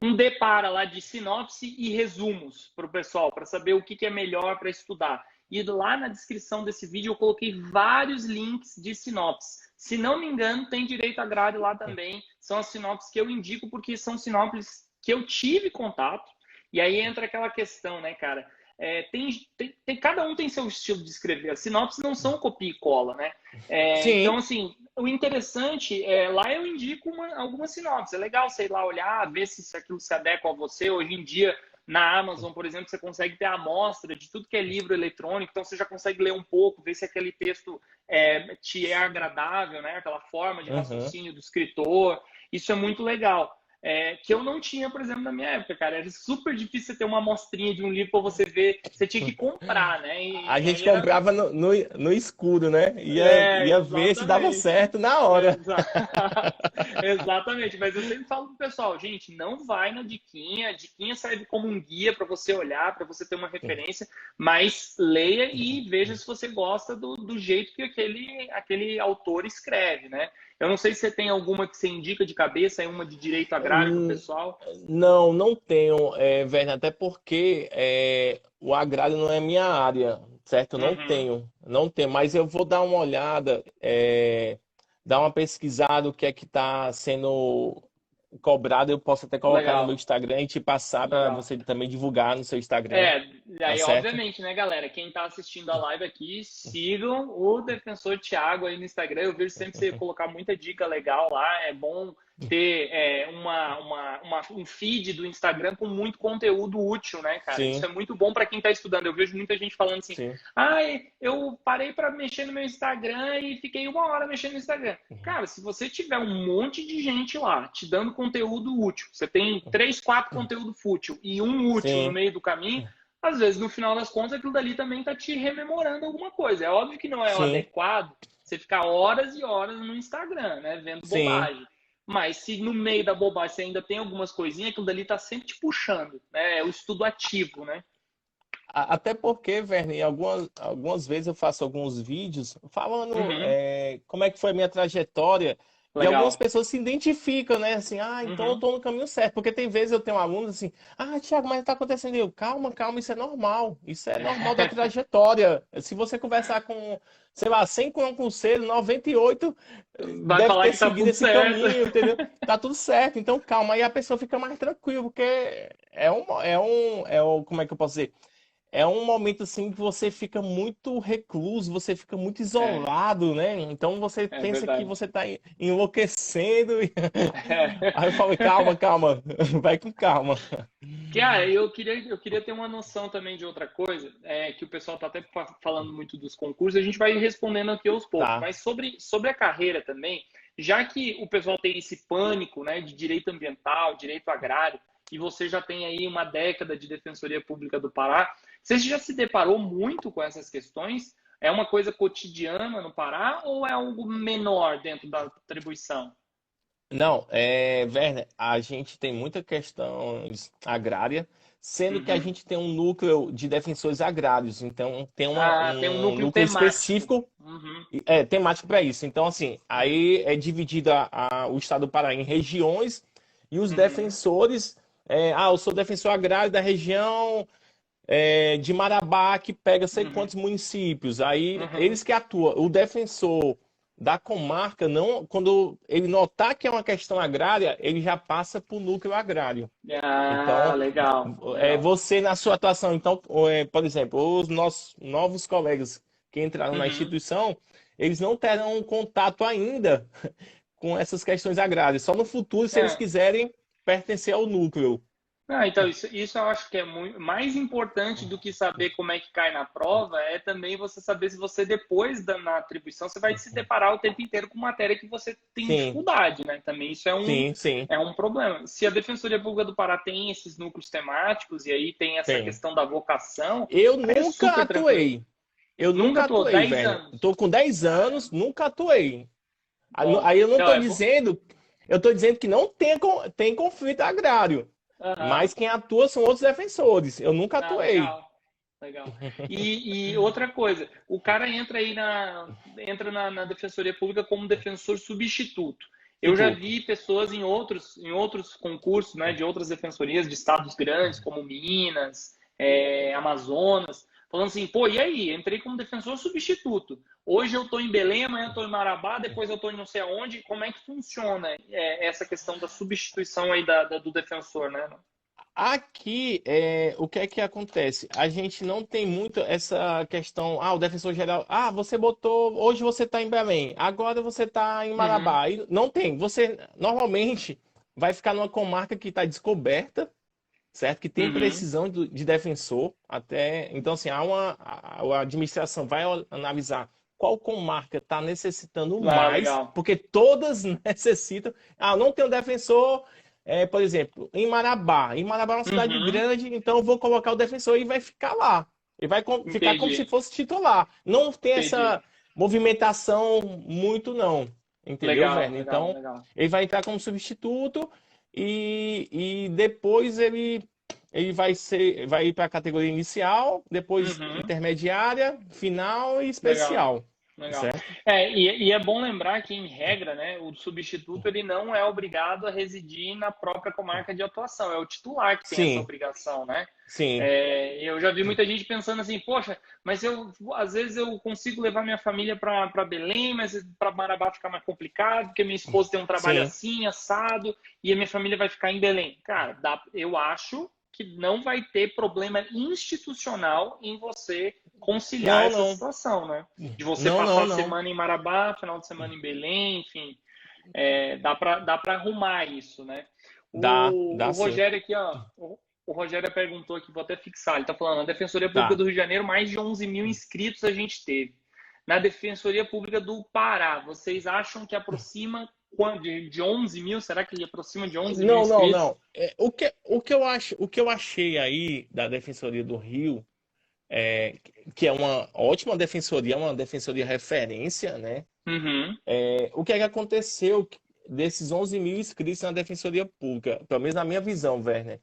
um depara lá de sinopse e resumos para o pessoal, para saber o que é melhor para estudar. E lá na descrição desse vídeo eu coloquei vários links de sinopse. Se não me engano, tem direito agrário lá também. São as sinopses que eu indico porque são sinopses que eu tive contato. E aí entra aquela questão, né, cara? Cada um tem seu estilo de escrever. As sinopses não são copia e cola, né? Então, Sim, assim, o interessante lá eu indico alguma sinopse. É legal, sei lá, olhar, ver se aquilo se adequa a você. Hoje em dia, Na Amazon, por exemplo, você consegue ter a amostra de tudo que é livro eletrônico, então você já consegue ler um pouco, ver se aquele texto te é agradável, né? Aquela forma de Uhum. raciocínio do escritor. Isso é muito legal. Que eu não tinha, por exemplo, na minha época, cara. Era super difícil você ter uma amostrinha de um livro para você ver. Você tinha que comprar, né? A E gente aí era. comprava no escuro, né? Ia ver se dava Exatamente. certo na hora. Exa- Exatamente, mas eu sempre falo pro pessoal, gente, não vai na diquinha. A diquinha serve como um guia para você olhar, para você ter uma referência, mas leia e veja se você gosta do jeito que aquele autor escreve, né? Eu não sei se você tem alguma que você indica de cabeça, aí uma de direito agrário para o Hum, pessoal. Não, não tenho, Werner, até porque o agrário não é minha área, certo? Não Uhum, tenho, não tenho, mas eu vou dar uma olhada, dar uma pesquisada o que é que está sendo cobrado. Eu posso até colocar no meu legal, Instagram e te passar para legal. você também divulgar no seu Instagram, É, tá aí certo? obviamente, né, galera? Quem está assistindo a live aqui, sigam o Defensor Thiago aí no Instagram. Eu vejo sempre você colocar muita dica legal lá. É bom ter um feed do Instagram com muito conteúdo útil, né, cara? Isso Sim, é muito bom para quem está estudando. Eu vejo muita gente falando assim: sim. ai, eu parei para mexer no meu Instagram e fiquei 1 hora mexendo no Instagram. Cara, se você tiver um monte de gente lá te dando conteúdo útil, você tem 3, 4 conteúdo fútil e um útil no Sim, meio do caminho, às vezes, no final das contas, aquilo dali também tá te rememorando alguma coisa. É óbvio que não é o sim, adequado você ficar horas e horas no Instagram, né, vendo sim. bobagem. Mas se no meio da bobagem você ainda tem algumas coisinhas, aquilo dali tá sempre te puxando, né? É o estudo ativo, né? Até porque, Verne, algumas vezes eu faço alguns vídeos falando Uhum, como é que foi a minha trajetória e algumas legal. pessoas se identificam, né? Assim, então eu Uhum. tô no caminho certo. Porque tem vezes eu tenho alunos assim, Thiago, mas tá acontecendo. Eu, calma, calma, isso é normal da trajetória. Se você conversar com, sei lá, 100 conselhos, 98 Vai deve falar ter que tá seguido tudo esse certo. caminho, entendeu? Tá tudo certo, então calma. Aí a pessoa fica mais tranquila, porque como é que eu posso dizer? É um momento assim que você fica muito recluso, você fica muito É, isolado, né? Então você é pensa que verdade. você está enlouquecendo. Aí eu falo, calma, calma, vai com calma. Eu queria ter uma noção também de outra coisa, que o pessoal está até falando muito dos concursos, a gente vai respondendo aqui aos poucos, Tá. mas sobre a carreira também, já que o pessoal tem esse pânico, né, de direito ambiental, direito agrário, e você já tem aí uma década de Defensoria Pública do Pará, você já se deparou muito com essas questões? É uma coisa cotidiana no Pará ou é algo menor dentro da atribuição? Não, Werner, a gente tem muitas questões agrárias, sendo que a Uhum. gente tem um núcleo de defensores agrários, então tem Ah, tem um um núcleo núcleo temático. específico. Uhum, Temático para isso. Então, assim, aí é dividido o estado do Pará em regiões e os uhum, defensores. Eu sou defensor agrário da região de Marabá, que pega sei uhum, quantos municípios. Aí uhum. eles que atuam. O defensor da comarca, não, quando ele notar que é uma questão agrária, ele já passa para o núcleo agrário. Ah, Então, legal, legal. você na sua atuação, então, por exemplo, os nossos novos colegas que entraram na Uhum. instituição, eles não terão um contato ainda com essas questões agrárias, só no futuro, se eles É. quiserem pertencer ao núcleo. Então, isso eu acho que é muito mais importante do que saber como é que cai na prova, é também você saber se você, depois na atribuição, você vai se deparar o tempo inteiro com matéria que você tem Sim, dificuldade, né? Também isso sim, sim, é um problema. Se a Defensoria Pública do Pará tem esses núcleos temáticos e aí tem essa tem. questão da vocação, Eu aí é nunca super tranquilo. atuei. Eu Nunca nunca tô, atuei, 10 velho. anos. Estou com 10 anos, Caramba. nunca atuei. Ó, Aí eu não então, estou dizendo, eu estou dizendo que não tem, tem conflito agrário. aham. Mas quem atua são outros defensores. Eu nunca Ah, atuei. legal. Legal. E outra coisa, o cara entra na Defensoria Pública como defensor substituto. Eu já Instituto. vi pessoas em outros concursos, né, de outras defensorias de estados grandes, como Minas, Amazonas, falando assim, pô, e aí? Entrei como defensor substituto. Hoje eu estou em Belém, amanhã eu estou em Marabá, depois eu estou em não sei aonde. Como é que funciona essa questão da substituição aí do defensor, né? Aqui, o que é que acontece? A gente não tem muito essa questão, o defensor geral, você botou, hoje você está em Belém, agora você está em Uhum, Marabá. Não tem, você normalmente vai ficar numa comarca que está descoberta, certo? Que tem Uhum. precisão de defensor até. Então, assim, a administração vai analisar qual comarca está necessitando Ah, mais, legal. porque todas necessitam. Ah, não tem um defensor, por exemplo, em Marabá. Em Marabá é uma cidade Uhum. grande, então eu vou colocar o defensor e vai ficar lá. Ele vai ficar como se Entendi. fosse titular. Não tem Entendi. essa movimentação muito, não. Entendeu, Legal, Werner? legal, Então, legal. ele vai entrar como substituto e depois ele vai ir para a categoria inicial, depois Uhum. intermediária, final e Legal. especial, Legal. certo? E é bom lembrar que, em regra, né, o substituto ele não é obrigado a residir na própria comarca de atuação, é o titular que tem essa Sim, obrigação, né? sim. Eu já vi muita gente pensando assim, poxa, mas às vezes eu consigo levar minha família para Belém, mas para Marabá fica mais complicado, porque minha esposa tem um trabalho Sim. assim, assado, e a minha família vai ficar em Belém. Cara, eu acho que não vai ter problema institucional em você conciliar Não, essa não. situação, né? De você Não, passar não, a não. semana em Marabá, final de semana em Belém, enfim, dá para arrumar isso, né? O Dá sim. Rogério aqui, ó, o Rogério perguntou aqui, vou até fixar, ele está falando, na Defensoria Pública Tá. do Rio de Janeiro, mais de 11 mil inscritos a gente teve. Na Defensoria Pública do Pará, vocês acham que aproxima de 11 mil? Será que ele aproxima de 11 mil Não, não, inscritos? não. O que eu achei aí da Defensoria do Rio, é, que é uma ótima defensoria, uma defensoria referência, né? Uhum, O que é que aconteceu desses 11 mil inscritos na Defensoria Pública, pelo menos na minha visão, Werner,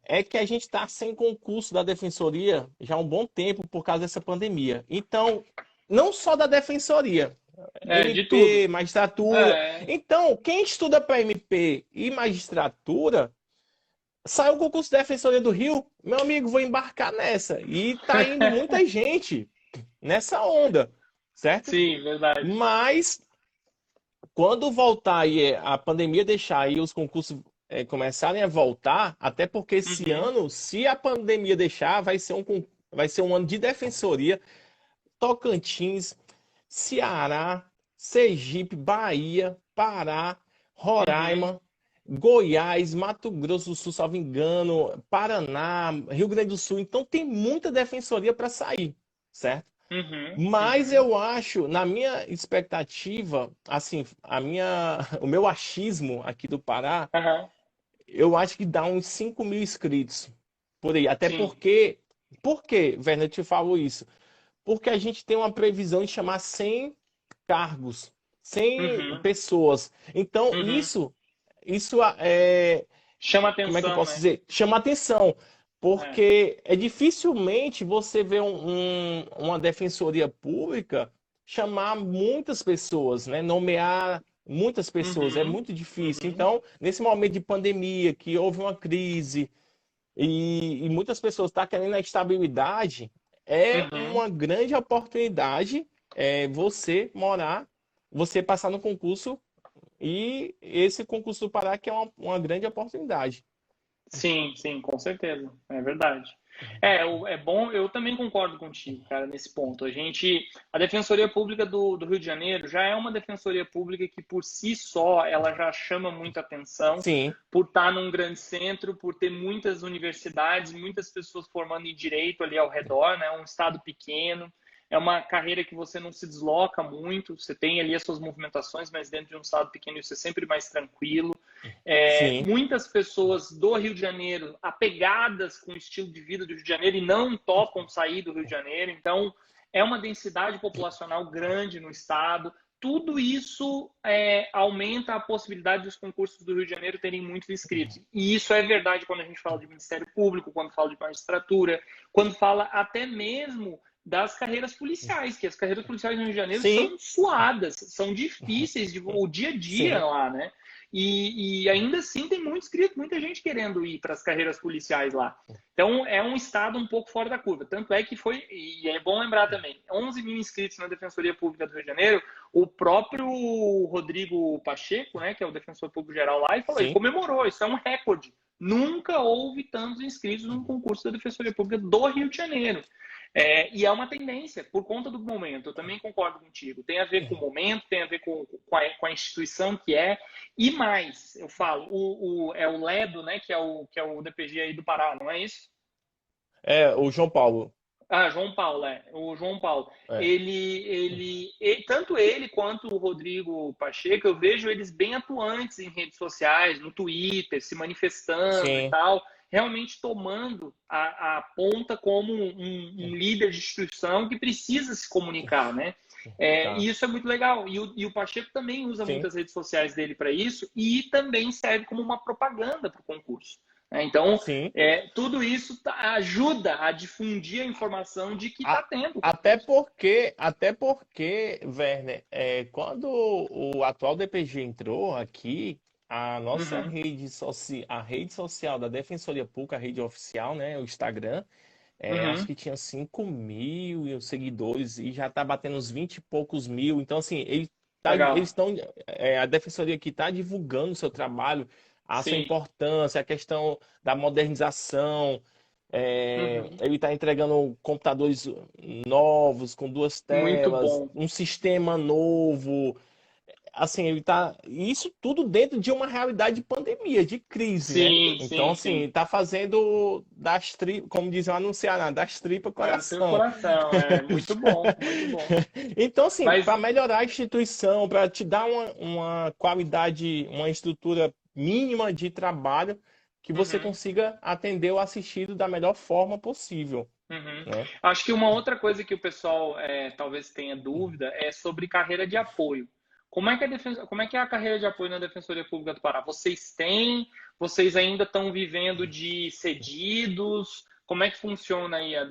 é que a gente está sem concurso da Defensoria já há um bom tempo por causa dessa pandemia. Então, não só da Defensoria, de tudo. MP, magistratura. É, Então, quem estuda para MP e magistratura, saiu o concurso da Defensoria do Rio, meu amigo, vou embarcar nessa. E tá indo muita gente nessa onda, certo? sim, verdade. Mas quando voltar aí, a pandemia deixar aí os concursos começarem a voltar, até porque esse Uhum, ano, se a pandemia deixar, vai ser um ano de defensoria. Tocantins, Ceará, Sergipe, Bahia, Pará, uhum, Roraima, Goiás, Mato Grosso do Sul, salvo engano, Paraná, Rio Grande do Sul. Então tem muita defensoria para sair, certo? uhum, Mas uhum. eu acho, na minha expectativa, assim, o meu achismo aqui do Pará, Aham, eu acho que dá uns 5 mil inscritos por aí. Até sim. porque, por que, Werner, eu te falo isso? Porque a gente tem uma previsão de chamar 100 cargos, 100 Uhum, pessoas. Então, uhum. isso é, Chama como é que eu atenção, posso né? dizer? Chama atenção, É. porque é dificilmente você vê uma defensoria pública chamar muitas pessoas, né? Nomear muitas pessoas, é Uhum, muito difícil. uhum, Então, nesse momento de pandemia, que houve uma crise e muitas pessoas estão querendo a estabilidade, é uhum. uma grande oportunidade você passar no concurso e esse concurso do Pará que é uma grande oportunidade. Sim, sim, com certeza. É verdade. É bom, eu também concordo contigo, cara, nesse ponto. A Defensoria Pública do Rio de Janeiro já é uma defensoria pública que, por si só, ela já chama muita atenção Sim, por estar num grande centro, por ter muitas universidades, muitas pessoas formando em direito ali ao redor, né? Um estado pequeno. É uma carreira que você não se desloca muito, você tem ali as suas movimentações, mas dentro de um estado pequeno isso é sempre mais tranquilo. sim. Muitas pessoas do Rio de Janeiro apegadas com o estilo de vida do Rio de Janeiro e não topam sair do Rio de Janeiro. Então, é uma densidade populacional grande no estado. Tudo isso aumenta a possibilidade dos concursos do Rio de Janeiro terem muitos inscritos. E isso é verdade quando a gente fala de Ministério Público, quando fala de magistratura, quando fala até mesmo das carreiras policiais, que as carreiras policiais no Rio de Janeiro Sim, são suadas, são difíceis, o dia a dia sim. lá, né? E ainda assim tem muito inscrito, muita gente querendo ir para as carreiras policiais lá. Então é um estado um pouco fora da curva. Tanto é que foi, e é bom lembrar também, 11 mil inscritos na Defensoria Pública do Rio de Janeiro, o próprio Rodrigo Pacheco, né, que é o defensor público geral lá, ele Sim. comemorou, isso é um recorde. Nunca houve tantos inscritos num concurso da Defensoria Pública do Rio de Janeiro. E é uma tendência, por conta do momento. Eu também concordo contigo. Tem a ver com o momento, tem a ver com a instituição que é. E mais, eu falo, é o Ledo, né, que é o DPG aí do Pará, não é isso? É, o João Paulo. Ah, João Paulo, é. O João Paulo. É. Tanto ele quanto o Rodrigo Pacheco, eu vejo eles bem atuantes em redes sociais, no Twitter, se manifestando e Sim. tal, realmente tomando a ponta como um líder de instituição que precisa se comunicar, né? Tá. E isso é muito legal. E o Pacheco também usa Sim. muitas redes sociais dele para isso e também serve como uma propaganda para o concurso. Então, Sim. tudo isso ajuda a difundir a informação de que está A- tendo Até concurso. porque, Werner, quando o atual DPG entrou aqui, a nossa Uhum, a rede social da Defensoria Pública, a rede oficial, né, o Instagram, acho uhum, que tinha 5.000 seguidores e já está batendo uns 20 e poucos mil. Então, assim, eles legal. estão, a Defensoria aqui está divulgando o seu trabalho, a sua Sim. importância, a questão da modernização. Uhum. Ele está entregando computadores novos, com duas Muito telas, bom. um sistema novo. Assim, ele tá. Isso tudo dentro de uma realidade de pandemia, de crise, né? Sim, Então, sim, assim, sim. ele tá fazendo das tripas, como dizem lá no Ceará, das tripas É do seu coração. coração, é muito bom, muito bom. Então, assim, Mas, para melhorar a instituição, para te dar uma qualidade, uma estrutura mínima de trabalho, que você uhum, consiga atender o assistido da melhor forma possível, uhum. né? Acho que uma outra coisa que o pessoal talvez tenha dúvida é sobre carreira de apoio. Como é que é a carreira de apoio na Defensoria Pública do Pará? Vocês têm? Vocês ainda estão vivendo de cedidos? Como é que funciona aí as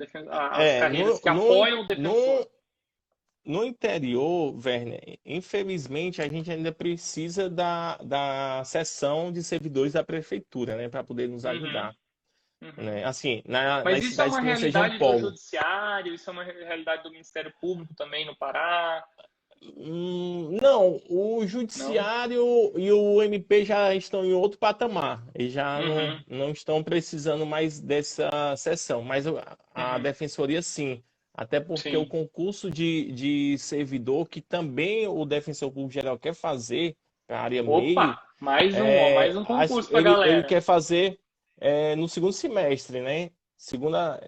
É, carreiras que apoiam o defensor? no, no interior, Werner, infelizmente a gente ainda precisa da seção de servidores da prefeitura, né, para poder nos Uhum, ajudar, uhum. né? Assim, Mas nas isso é cidades uma que não sejam realidade do polo. judiciário, isso é uma realidade do Ministério Público também no Pará, Não, o não? judiciário e o MP já estão em outro patamar. Eles já Uhum, não estão precisando mais dessa sessão, mas a uhum, defensoria sim. Até porque o sim. concurso de servidor, que também o defensor público geral quer fazer para a área MEI, Opa, mais um, ó, mais um concurso pra ele galera. quer fazer no segundo semestre, né?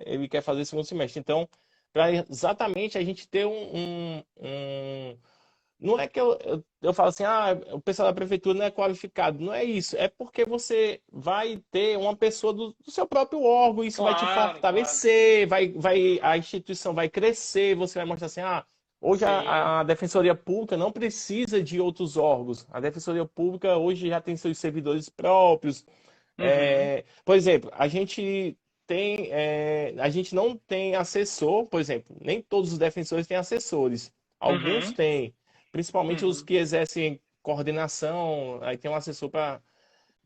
Ele quer fazer segundo semestre. Então, para exatamente a gente ter não é que eu falo assim, o pessoal da prefeitura não é qualificado. Não é isso. É porque você vai ter uma pessoa do seu próprio órgão, isso vai te Claro, claro. fortalecer, a instituição vai crescer, você vai mostrar assim, hoje Sim. a Defensoria Pública não precisa de outros órgãos. A Defensoria Pública hoje já tem seus servidores próprios. Uhum, Por exemplo, a gente não tem assessor, por exemplo, nem todos os defensores têm assessores. Alguns uhum, têm, principalmente os uhum. que exercem coordenação, aí tem um assessor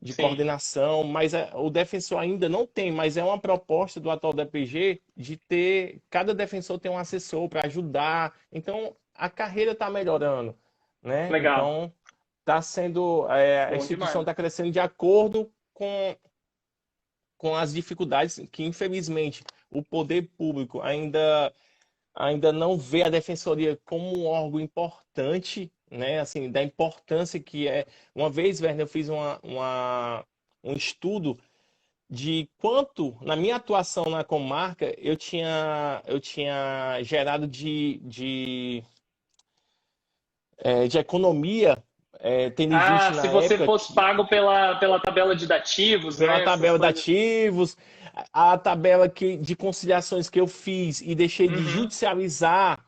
de Sim. coordenação, mas o defensor ainda não tem, mas é uma proposta do atual DPG de ter, cada defensor tem um assessor para ajudar. Então, a carreira está melhorando, né? Legal. Então, a Bom instituição demais. está crescendo de acordo com as dificuldades que, infelizmente, o poder público ainda não vê a defensoria como um órgão importante, né? Assim, da importância que é. Uma vez, Werner, eu fiz um estudo de quanto, na minha atuação na comarca, eu tinha gerado de economia, tendo em vista Se na você época fosse que pago pela tabela de dativos, pela né? Essas tabela de coisas. ativos, a tabela de conciliações que eu fiz e deixei de Uhum, judicializar,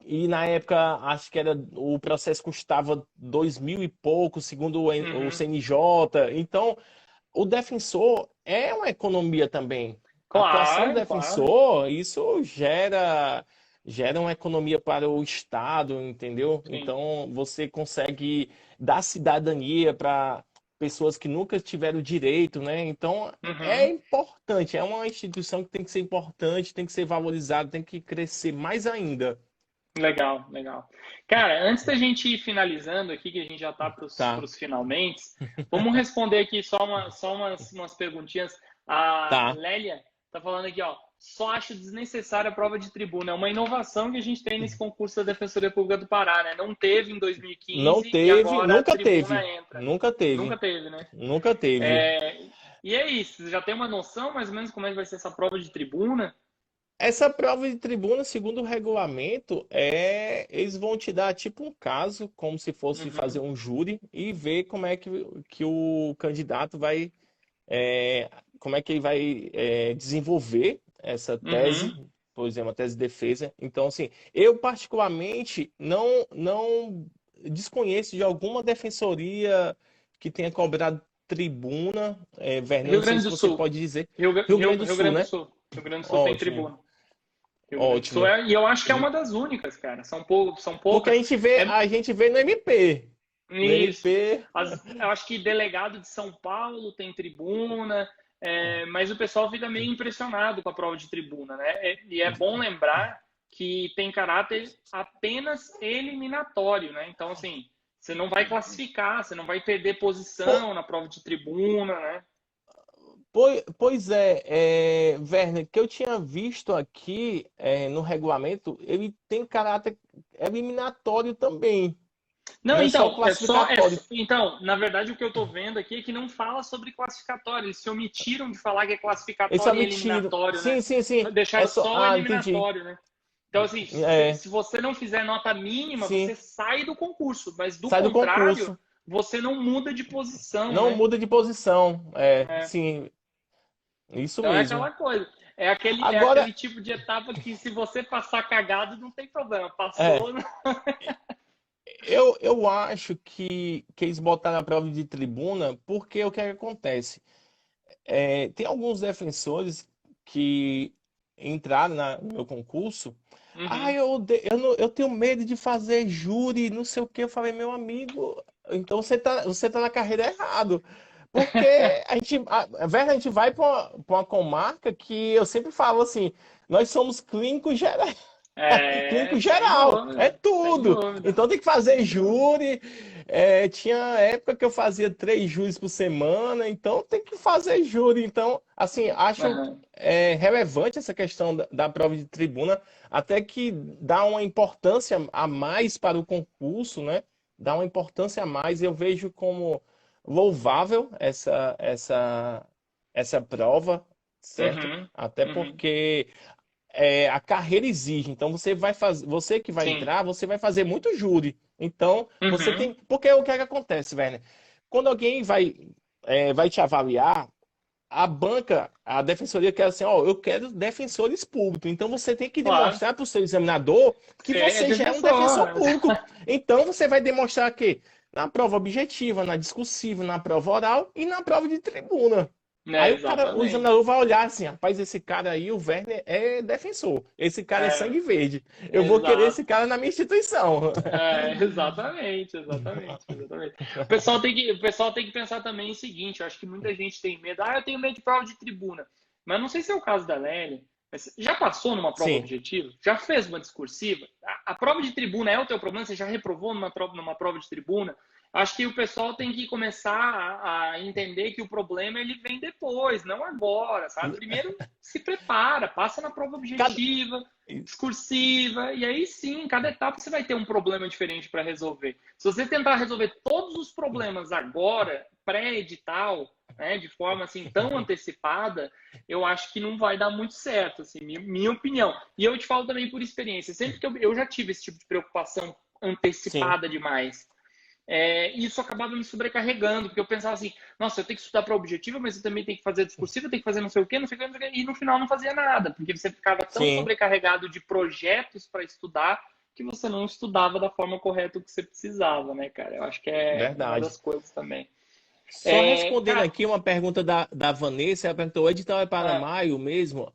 e na época acho que o processo custava 2.000 e pouco, segundo o uhum. CNJ. Então, o defensor é uma economia também. A atuação do Claro, claro. defensor, isso gera uma economia para o Estado, entendeu? Sim. Então, você consegue dar cidadania para pessoas que nunca tiveram direito, né? Então, é Uhum. importante, é uma instituição que tem que ser importante, tem que ser valorizada, tem que crescer mais ainda. Legal, legal. Cara, antes da gente ir finalizando aqui, que a gente já está para Tá, os finalmente, vamos responder aqui só umas perguntinhas. A tá. Lélia tá falando aqui, ó. só acho desnecessária a prova de tribuna. É uma inovação que a gente tem nesse concurso da Defensoria Pública do Pará, né? Não teve em 2015 Não e teve, agora a nunca tribuna teve. entra. Nunca teve. Nunca teve, né? Nunca teve. E é isso. Você já tem uma noção mais ou menos como é que vai ser essa prova de tribuna? Essa prova de tribuna, segundo o regulamento, eles vão te dar tipo um caso, como se fosse fazer Uhum, um júri, e ver como é que o candidato vai, é, como é que ele vai desenvolver essa tese, uhum. por exemplo, a tese de defesa. Então, assim, eu particularmente não desconheço de alguma defensoria que tenha cobrado tribuna. Werner, Rio não sei Grande se do você Sul. pode dizer. Rio Grande do Rio Sul, Grande do né? Sul. Rio Grande do Sul tem Ótimo, tribuna. Rio Grande do Sul ótimo. e eu acho que é uma das únicas, cara. São Porque poucas. É a gente vê no MP. No isso. MP, Eu acho que delegado de São Paulo tem tribuna, mas o pessoal fica meio impressionado com a prova de tribuna, né? E é bom lembrar que tem caráter apenas eliminatório, né? Então, assim, você não vai classificar, você não vai perder po- posição na prova de tribuna, né? pois Werner, que eu tinha visto aqui no regulamento, ele tem caráter eliminatório também, Não, não é só então, classificatório. então, na verdade, o que eu estou vendo aqui é que não fala sobre classificatório. Eles se omitiram de falar que é Eles só classificatório e me tiram. eliminatório, né? Sim, sim, sim. É Deixaram só. só o Ah, entendi. eliminatório, né? Então, assim, É, se você não fizer nota mínima, você sim. sai do concurso, mas do Sai do contrário, concurso. você não muda de posição, Não né? muda de posição. É. Sim, isso Então é mesmo. aquela coisa. É Agora, aquele tipo de etapa que se você passar cagado, não tem problema. é. Passou, né? Eu acho que eles botaram a prova de tribuna porque o que é que acontece? Tem alguns defensores que entraram no meu concurso. Ah, Uhum. eu tenho medo de fazer júri, não sei o que. Eu falei, meu amigo, então você tá na carreira errado. Porque velho, a gente vai para uma comarca que eu sempre falo assim, nós somos clínicos gerais. Clínico Sem geral, é dúvida, sem tudo. dúvida. Então tem que fazer júri. Tinha época que eu fazia 3 júris por semana, então tem que fazer júri. Então, assim, acho Uhum. relevante essa questão da prova de tribuna, até que dá uma importância a mais para o concurso, né? Dá uma importância a mais. Eu vejo como louvável essa prova, certo? Uhum. Até Uhum. porque a carreira exige. Então você vai fazer, você que vai Sim. entrar, você vai fazer muito júri. Então você Uhum. tem, porque o que é que acontece, Werner? Quando alguém vai te avaliar, a banca, a defensoria quer assim, ó, eu quero defensores públicos. Então você tem que Claro. demonstrar para o seu examinador que É você já é um defensor defensor. público. Então você vai demonstrar que na prova objetiva, na discursiva, na prova oral e na prova de tribuna. Né, Aí o exatamente. examinador vai olhar assim, rapaz, esse cara aí, o Werner, é defensor. Esse cara é É, sangue verde. Eu vou querer esse exato. cara na minha instituição. Exatamente, exatamente, exatamente. O pessoal tem que pensar também o seguinte, eu acho que muita gente tem medo, eu tenho medo de prova de tribuna. Mas não sei se é o caso da Lélia, mas já passou numa prova Sim, objetiva? Já fez uma discursiva? A prova de tribuna é o teu problema? Você já reprovou numa prova de tribuna? Acho que o pessoal tem que começar a entender que o problema ele vem depois, não agora, sabe? Primeiro se prepara, passa na prova cada, objetiva, discursiva, e aí sim, cada etapa você vai ter um problema diferente para resolver. Se você tentar resolver todos os problemas agora, pré-edital, né, de forma assim tão antecipada, eu acho que não vai dar muito certo, assim, minha opinião. E eu te falo também por experiência, sempre que eu já tive esse tipo de preocupação sim. antecipada demais. Isso acabava me sobrecarregando, porque eu pensava assim, nossa, eu tenho que estudar para objetiva, mas eu também tenho que fazer discursiva, eu tenho que fazer não sei o quê, não sei o quê, não sei o quê, e no final não fazia nada, porque você ficava tão Sim, sobrecarregado de projetos para estudar que você não estudava da forma correta que você precisava, né, cara? Eu acho que é uma verdade. das coisas também. Só respondendo Cara, aqui uma pergunta da Vanessa, ela perguntou, o edital é para ah, maio mesmo?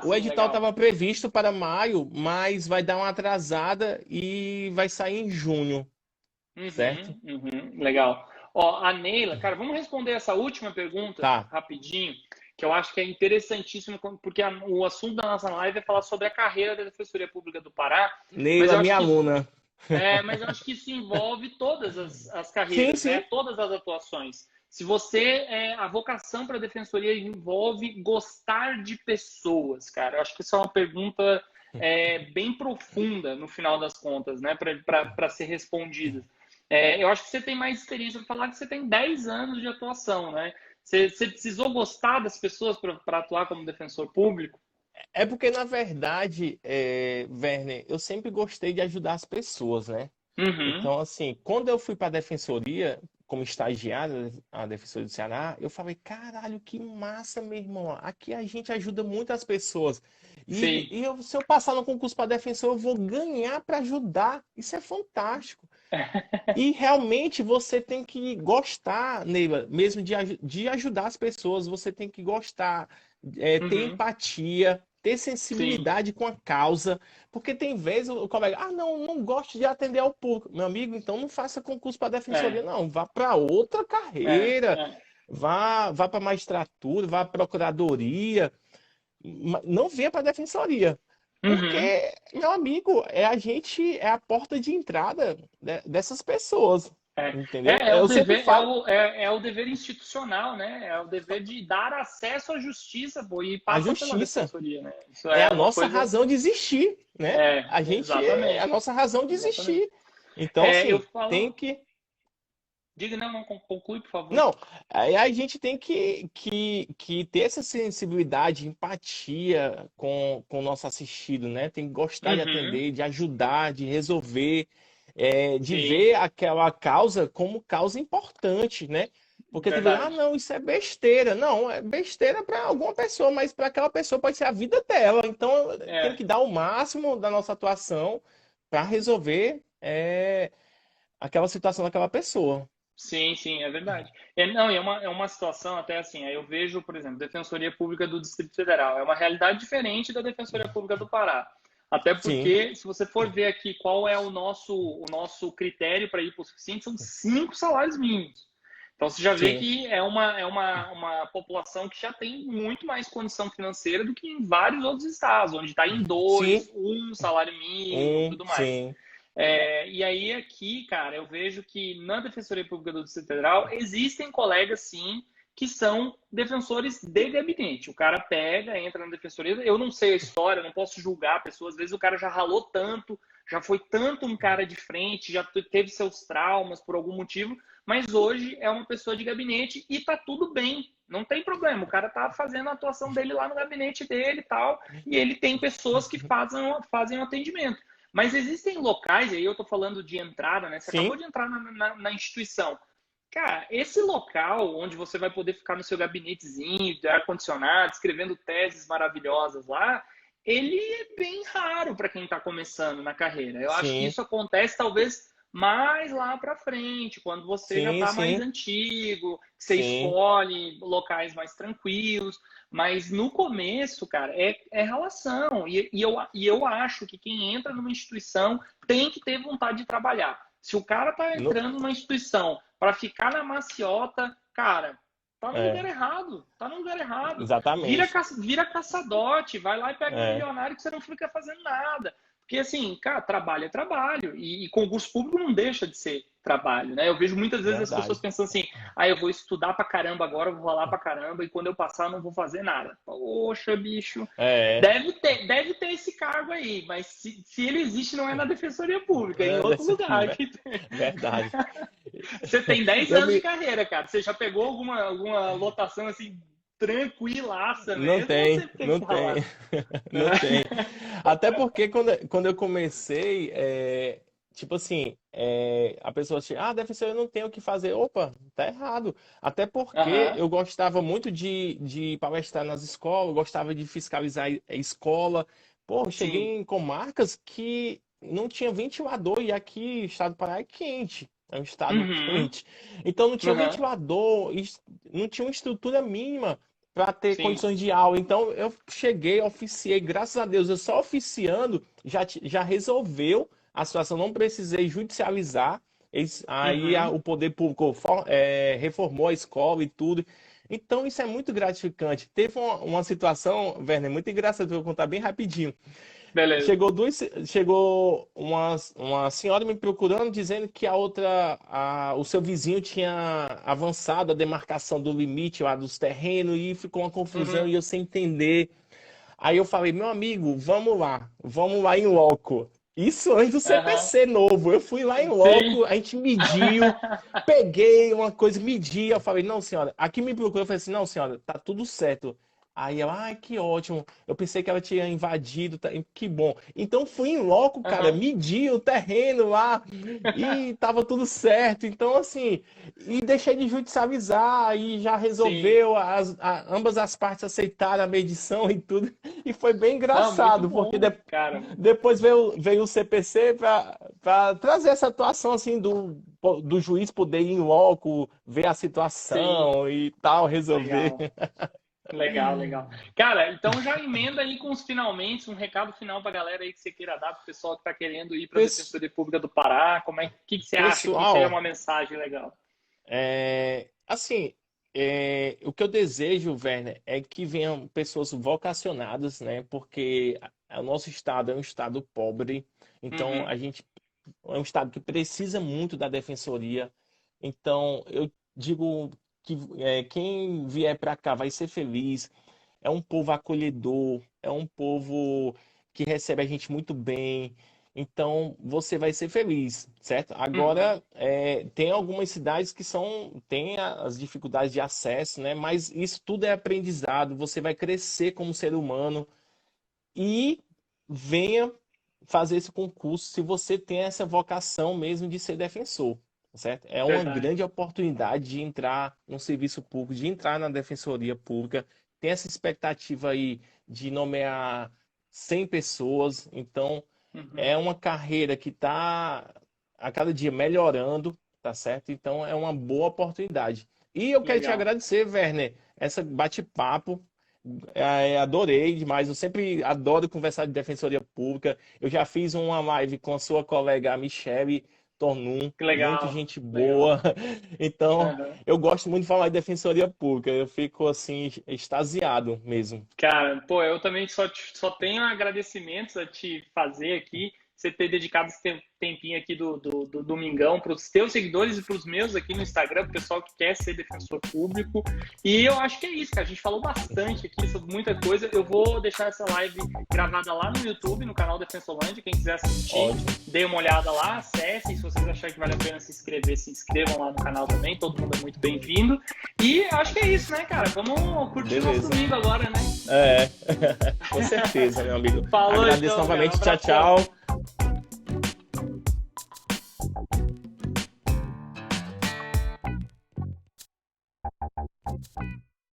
O sim, edital legal. estava previsto para maio, mas vai dar uma atrasada e vai sair em junho, certo? Uhum, uhum, legal. Ó, a Neila, cara, vamos responder essa última pergunta Tá. rapidinho, que eu acho que é interessantíssimo, porque o assunto da nossa live é falar sobre a carreira da Defensoria Pública do Pará, mas Neila, eu acho minha que isso, aluna. mas eu acho que isso envolve todas as Sim, carreiras, né? sim. Todas as atuações. Se você, a vocação para a defensoria envolve gostar de pessoas, cara. Eu acho que isso é uma pergunta bem profunda, no final das contas, né, para ser respondida. Eu acho que você tem mais experiência para falar que você tem 10 anos de atuação, né? Você precisou gostar das pessoas para atuar como defensor público? É porque, na verdade, Werner, eu sempre gostei de ajudar as pessoas, né? Uhum. Então, assim, quando eu fui para a defensoria, como estagiário, a Defensoria do Ceará, eu falei, caralho, que massa, meu irmão. Aqui a gente ajuda muito as pessoas. Sim. Se eu passar no concurso para defensor, eu vou ganhar para ajudar. Isso é fantástico. E realmente você tem que gostar, Neiva, mesmo de ajudar as pessoas. Você tem que gostar, ter Uhum. empatia, ter Sim. sensibilidade com a causa. Porque tem vezes o colega, não gosto de atender ao público. Meu amigo, então não faça concurso para defensoria, É, não. Vá para outra é, carreira. é. Vá para magistratura, vá para procuradoria. Não venha para defensoria. Uhum. Porque, meu amigo, é a porta de entrada dessas pessoas, entendeu? É o Eu sempre dever, falo, é o dever institucional, né? É o dever de dar acesso à justiça, pô, e a passa pela justiça defensoria, né? Isso é é a uma nossa coisa. razão de existir, né? A gente é a Exatamente. nossa razão de Exatamente. existir. Então, Eu assim, tem falo. que. Diga, não, não, conclui, por favor. Não, aí a gente tem que ter essa sensibilidade, empatia com o nosso assistido, né? Tem que gostar de Uhum. atender, de ajudar, de resolver, de Sim, ver aquela causa como causa importante, né? Porque tem vezes, verdade. não, isso é besteira. Não, é besteira para alguma pessoa, mas para aquela pessoa pode ser a vida dela. Então tem É. que dar o máximo da nossa atuação para resolver aquela situação daquela pessoa. Sim, sim, é verdade. Não, e é uma situação até assim, aí eu vejo, por exemplo, Defensoria Pública do Distrito Federal. É uma realidade diferente da Defensoria Pública do Pará. Até Sim, porque, se você for ver aqui qual é o nosso critério para ir para o suficiente, são 5 salários mínimos. Então você já vê sim. que uma população que já tem muito mais condição financeira do que em vários outros estados, onde está em Sim, dois, um salário mínimo e tudo mais. sim. E aí aqui, cara, eu vejo que na Defensoria Pública do Distrito Federal existem colegas, sim, que são defensores de gabinete. O cara pega, entra na defensoria, eu não sei a história, não posso julgar a pessoa, às vezes o cara já ralou tanto, já foi tanto um cara de frente, já teve seus traumas por algum motivo, mas hoje é uma pessoa de gabinete e tá tudo bem. Não tem problema, o cara tá fazendo a atuação dele lá no gabinete dele e tal, e ele tem pessoas que fazem o atendimento. Mas existem locais, aí eu estou falando de entrada, né? Você acabou Sim, de entrar na instituição. Cara, esse local onde você vai poder ficar no seu gabinetezinho, de ar-condicionado, escrevendo teses maravilhosas lá, ele é bem raro para quem está começando na carreira. Eu acho que sim, isso acontece talvez mais lá para frente, quando você já sim, está mais sim, antigo, você sim. escolhe locais mais tranquilos. Mas no começo, cara, é relação. E eu acho que quem entra numa instituição tem que ter vontade de trabalhar. Se o cara tá No- entrando numa instituição para ficar na maciota, cara, tá no lugar é, errado. Tá no lugar errado. exatamente. Vira caçadote, vai lá e pega um É, milionário que você não fica fazendo nada. Porque, assim, cara, trabalho é trabalho. E concurso público não deixa de ser trabalho, né? Eu vejo muitas vezes as pessoas verdade. pensando assim, eu vou estudar pra caramba agora, eu vou ralar pra caramba, e quando eu passar eu não vou fazer nada. Poxa, bicho, É, deve ter esse cargo aí, mas se ele existe, não é na Defensoria Pública, é em é outro dessa, lugar. Que tem. verdade. Você tem 10 Eu anos de me, carreira, cara. Você já pegou alguma lotação assim, tranquilaça não mesmo, ou você tem, teve não que tem, ralar? não tem. Até porque quando eu comecei, tipo assim, a pessoa assim, defensor, eu não tenho o que fazer. Opa, tá errado. Até porque Aham, eu gostava muito de palestrar nas escolas, eu gostava de fiscalizar a escola. Pô, eu cheguei sim. em comarcas que não tinha ventilador e aqui o estado do Pará é quente. É um estado Uhum, quente. Então não tinha aham, ventilador, não tinha uma estrutura mínima para ter sim. condições de aula. Então eu cheguei, oficiei, graças a Deus, eu só oficiando já resolveu a situação, não precisei judicializar. Aí Uhum, o poder público reformou a escola e tudo. Então isso é muito gratificante. Teve uma situação, Werner, muito engraçada, vou contar bem rapidinho. Beleza. Chegou uma senhora me procurando dizendo que o seu vizinho tinha avançado a demarcação do limite lá dos terrenos e ficou uma confusão Uhum. e eu sem entender. Aí eu falei, meu amigo, vamos lá em loco. Isso antes do Aham. CPC novo. Eu fui lá em Sim. loco, a gente mediu, peguei uma coisa, medi. Eu falei, não, senhora, aqui me procurou. Eu falei assim, não, senhora, tá tudo certo. Aí ela, ai, que ótimo. Eu pensei que ela tinha invadido, que bom. Então fui em loco, cara, Aham. medi o terreno lá e tava tudo certo. Então, assim, e deixei de judicializar e já Sim. resolveu, ambas as partes aceitaram a medição e tudo. E foi bem Não, muito engraçado, porque bom, cara. depois veio o CPC para trazer essa atuação assim do juiz poder ir em loco, ver a Sim. situação e tal, resolver. Legal. Legal, legal. Cara, então já emenda aí com os finalmente, um recado final pra galera aí que você queira dar pro pessoal que tá querendo ir pra Pes- Defensoria Pública do Pará. Que você acha que seria Pessoal, uma mensagem legal? assim, o que eu desejo, Werner, é que venham pessoas vocacionadas, né? Porque o nosso estado é um estado pobre, então Uhum, a gente é um estado que precisa muito da defensoria. Então, eu digo que quem vier para cá vai ser feliz. É um povo acolhedor, é um povo que recebe a gente muito bem. Então, você vai ser feliz, certo? uhum, Agora, tem algumas cidades que têm as dificuldades de acesso, né? Mas isso tudo é aprendizado. Você vai crescer como ser humano e venha fazer esse concurso se você tem essa vocação mesmo de ser defensor, certo? É uma verdade. grande oportunidade de entrar no serviço público, de entrar na defensoria pública. Tem essa expectativa aí de nomear 100 pessoas, então Uhum, é uma carreira que está a cada dia melhorando, tá certo? Então é uma boa oportunidade. E eu quero te legal. agradecer, Werner, essa bate-papo. Adorei demais. Eu sempre adoro conversar de defensoria pública. Eu já fiz uma live com a sua colega a Michele Tornum, Que muito legal, gente legal. boa. Então, Uhum. eu gosto muito de falar de defensoria pública. Eu fico assim extasiado mesmo. Cara, pô, eu também só tenho agradecimentos a te fazer aqui, você ter dedicado esse tempinho aqui do Domingão para os teus seguidores e para os meus aqui no Instagram, pro pessoal que quer ser defensor público. E eu acho que é isso, cara. A gente falou bastante aqui sobre muita coisa. Eu vou deixar essa live gravada lá no YouTube, no canal Defensolândia. Quem quiser assistir, Ótimo. dê uma olhada lá, acessem. Se vocês acharem que vale a pena se inscrever, se inscrevam lá no canal também. Todo mundo é muito bem-vindo. E acho que é isso, né, cara? Vamos curtir o nosso Beleza. domingo agora, né? É, com certeza, meu amigo. Falou Agradeço então, cara. Um novamente. Tchau, abração. tchau.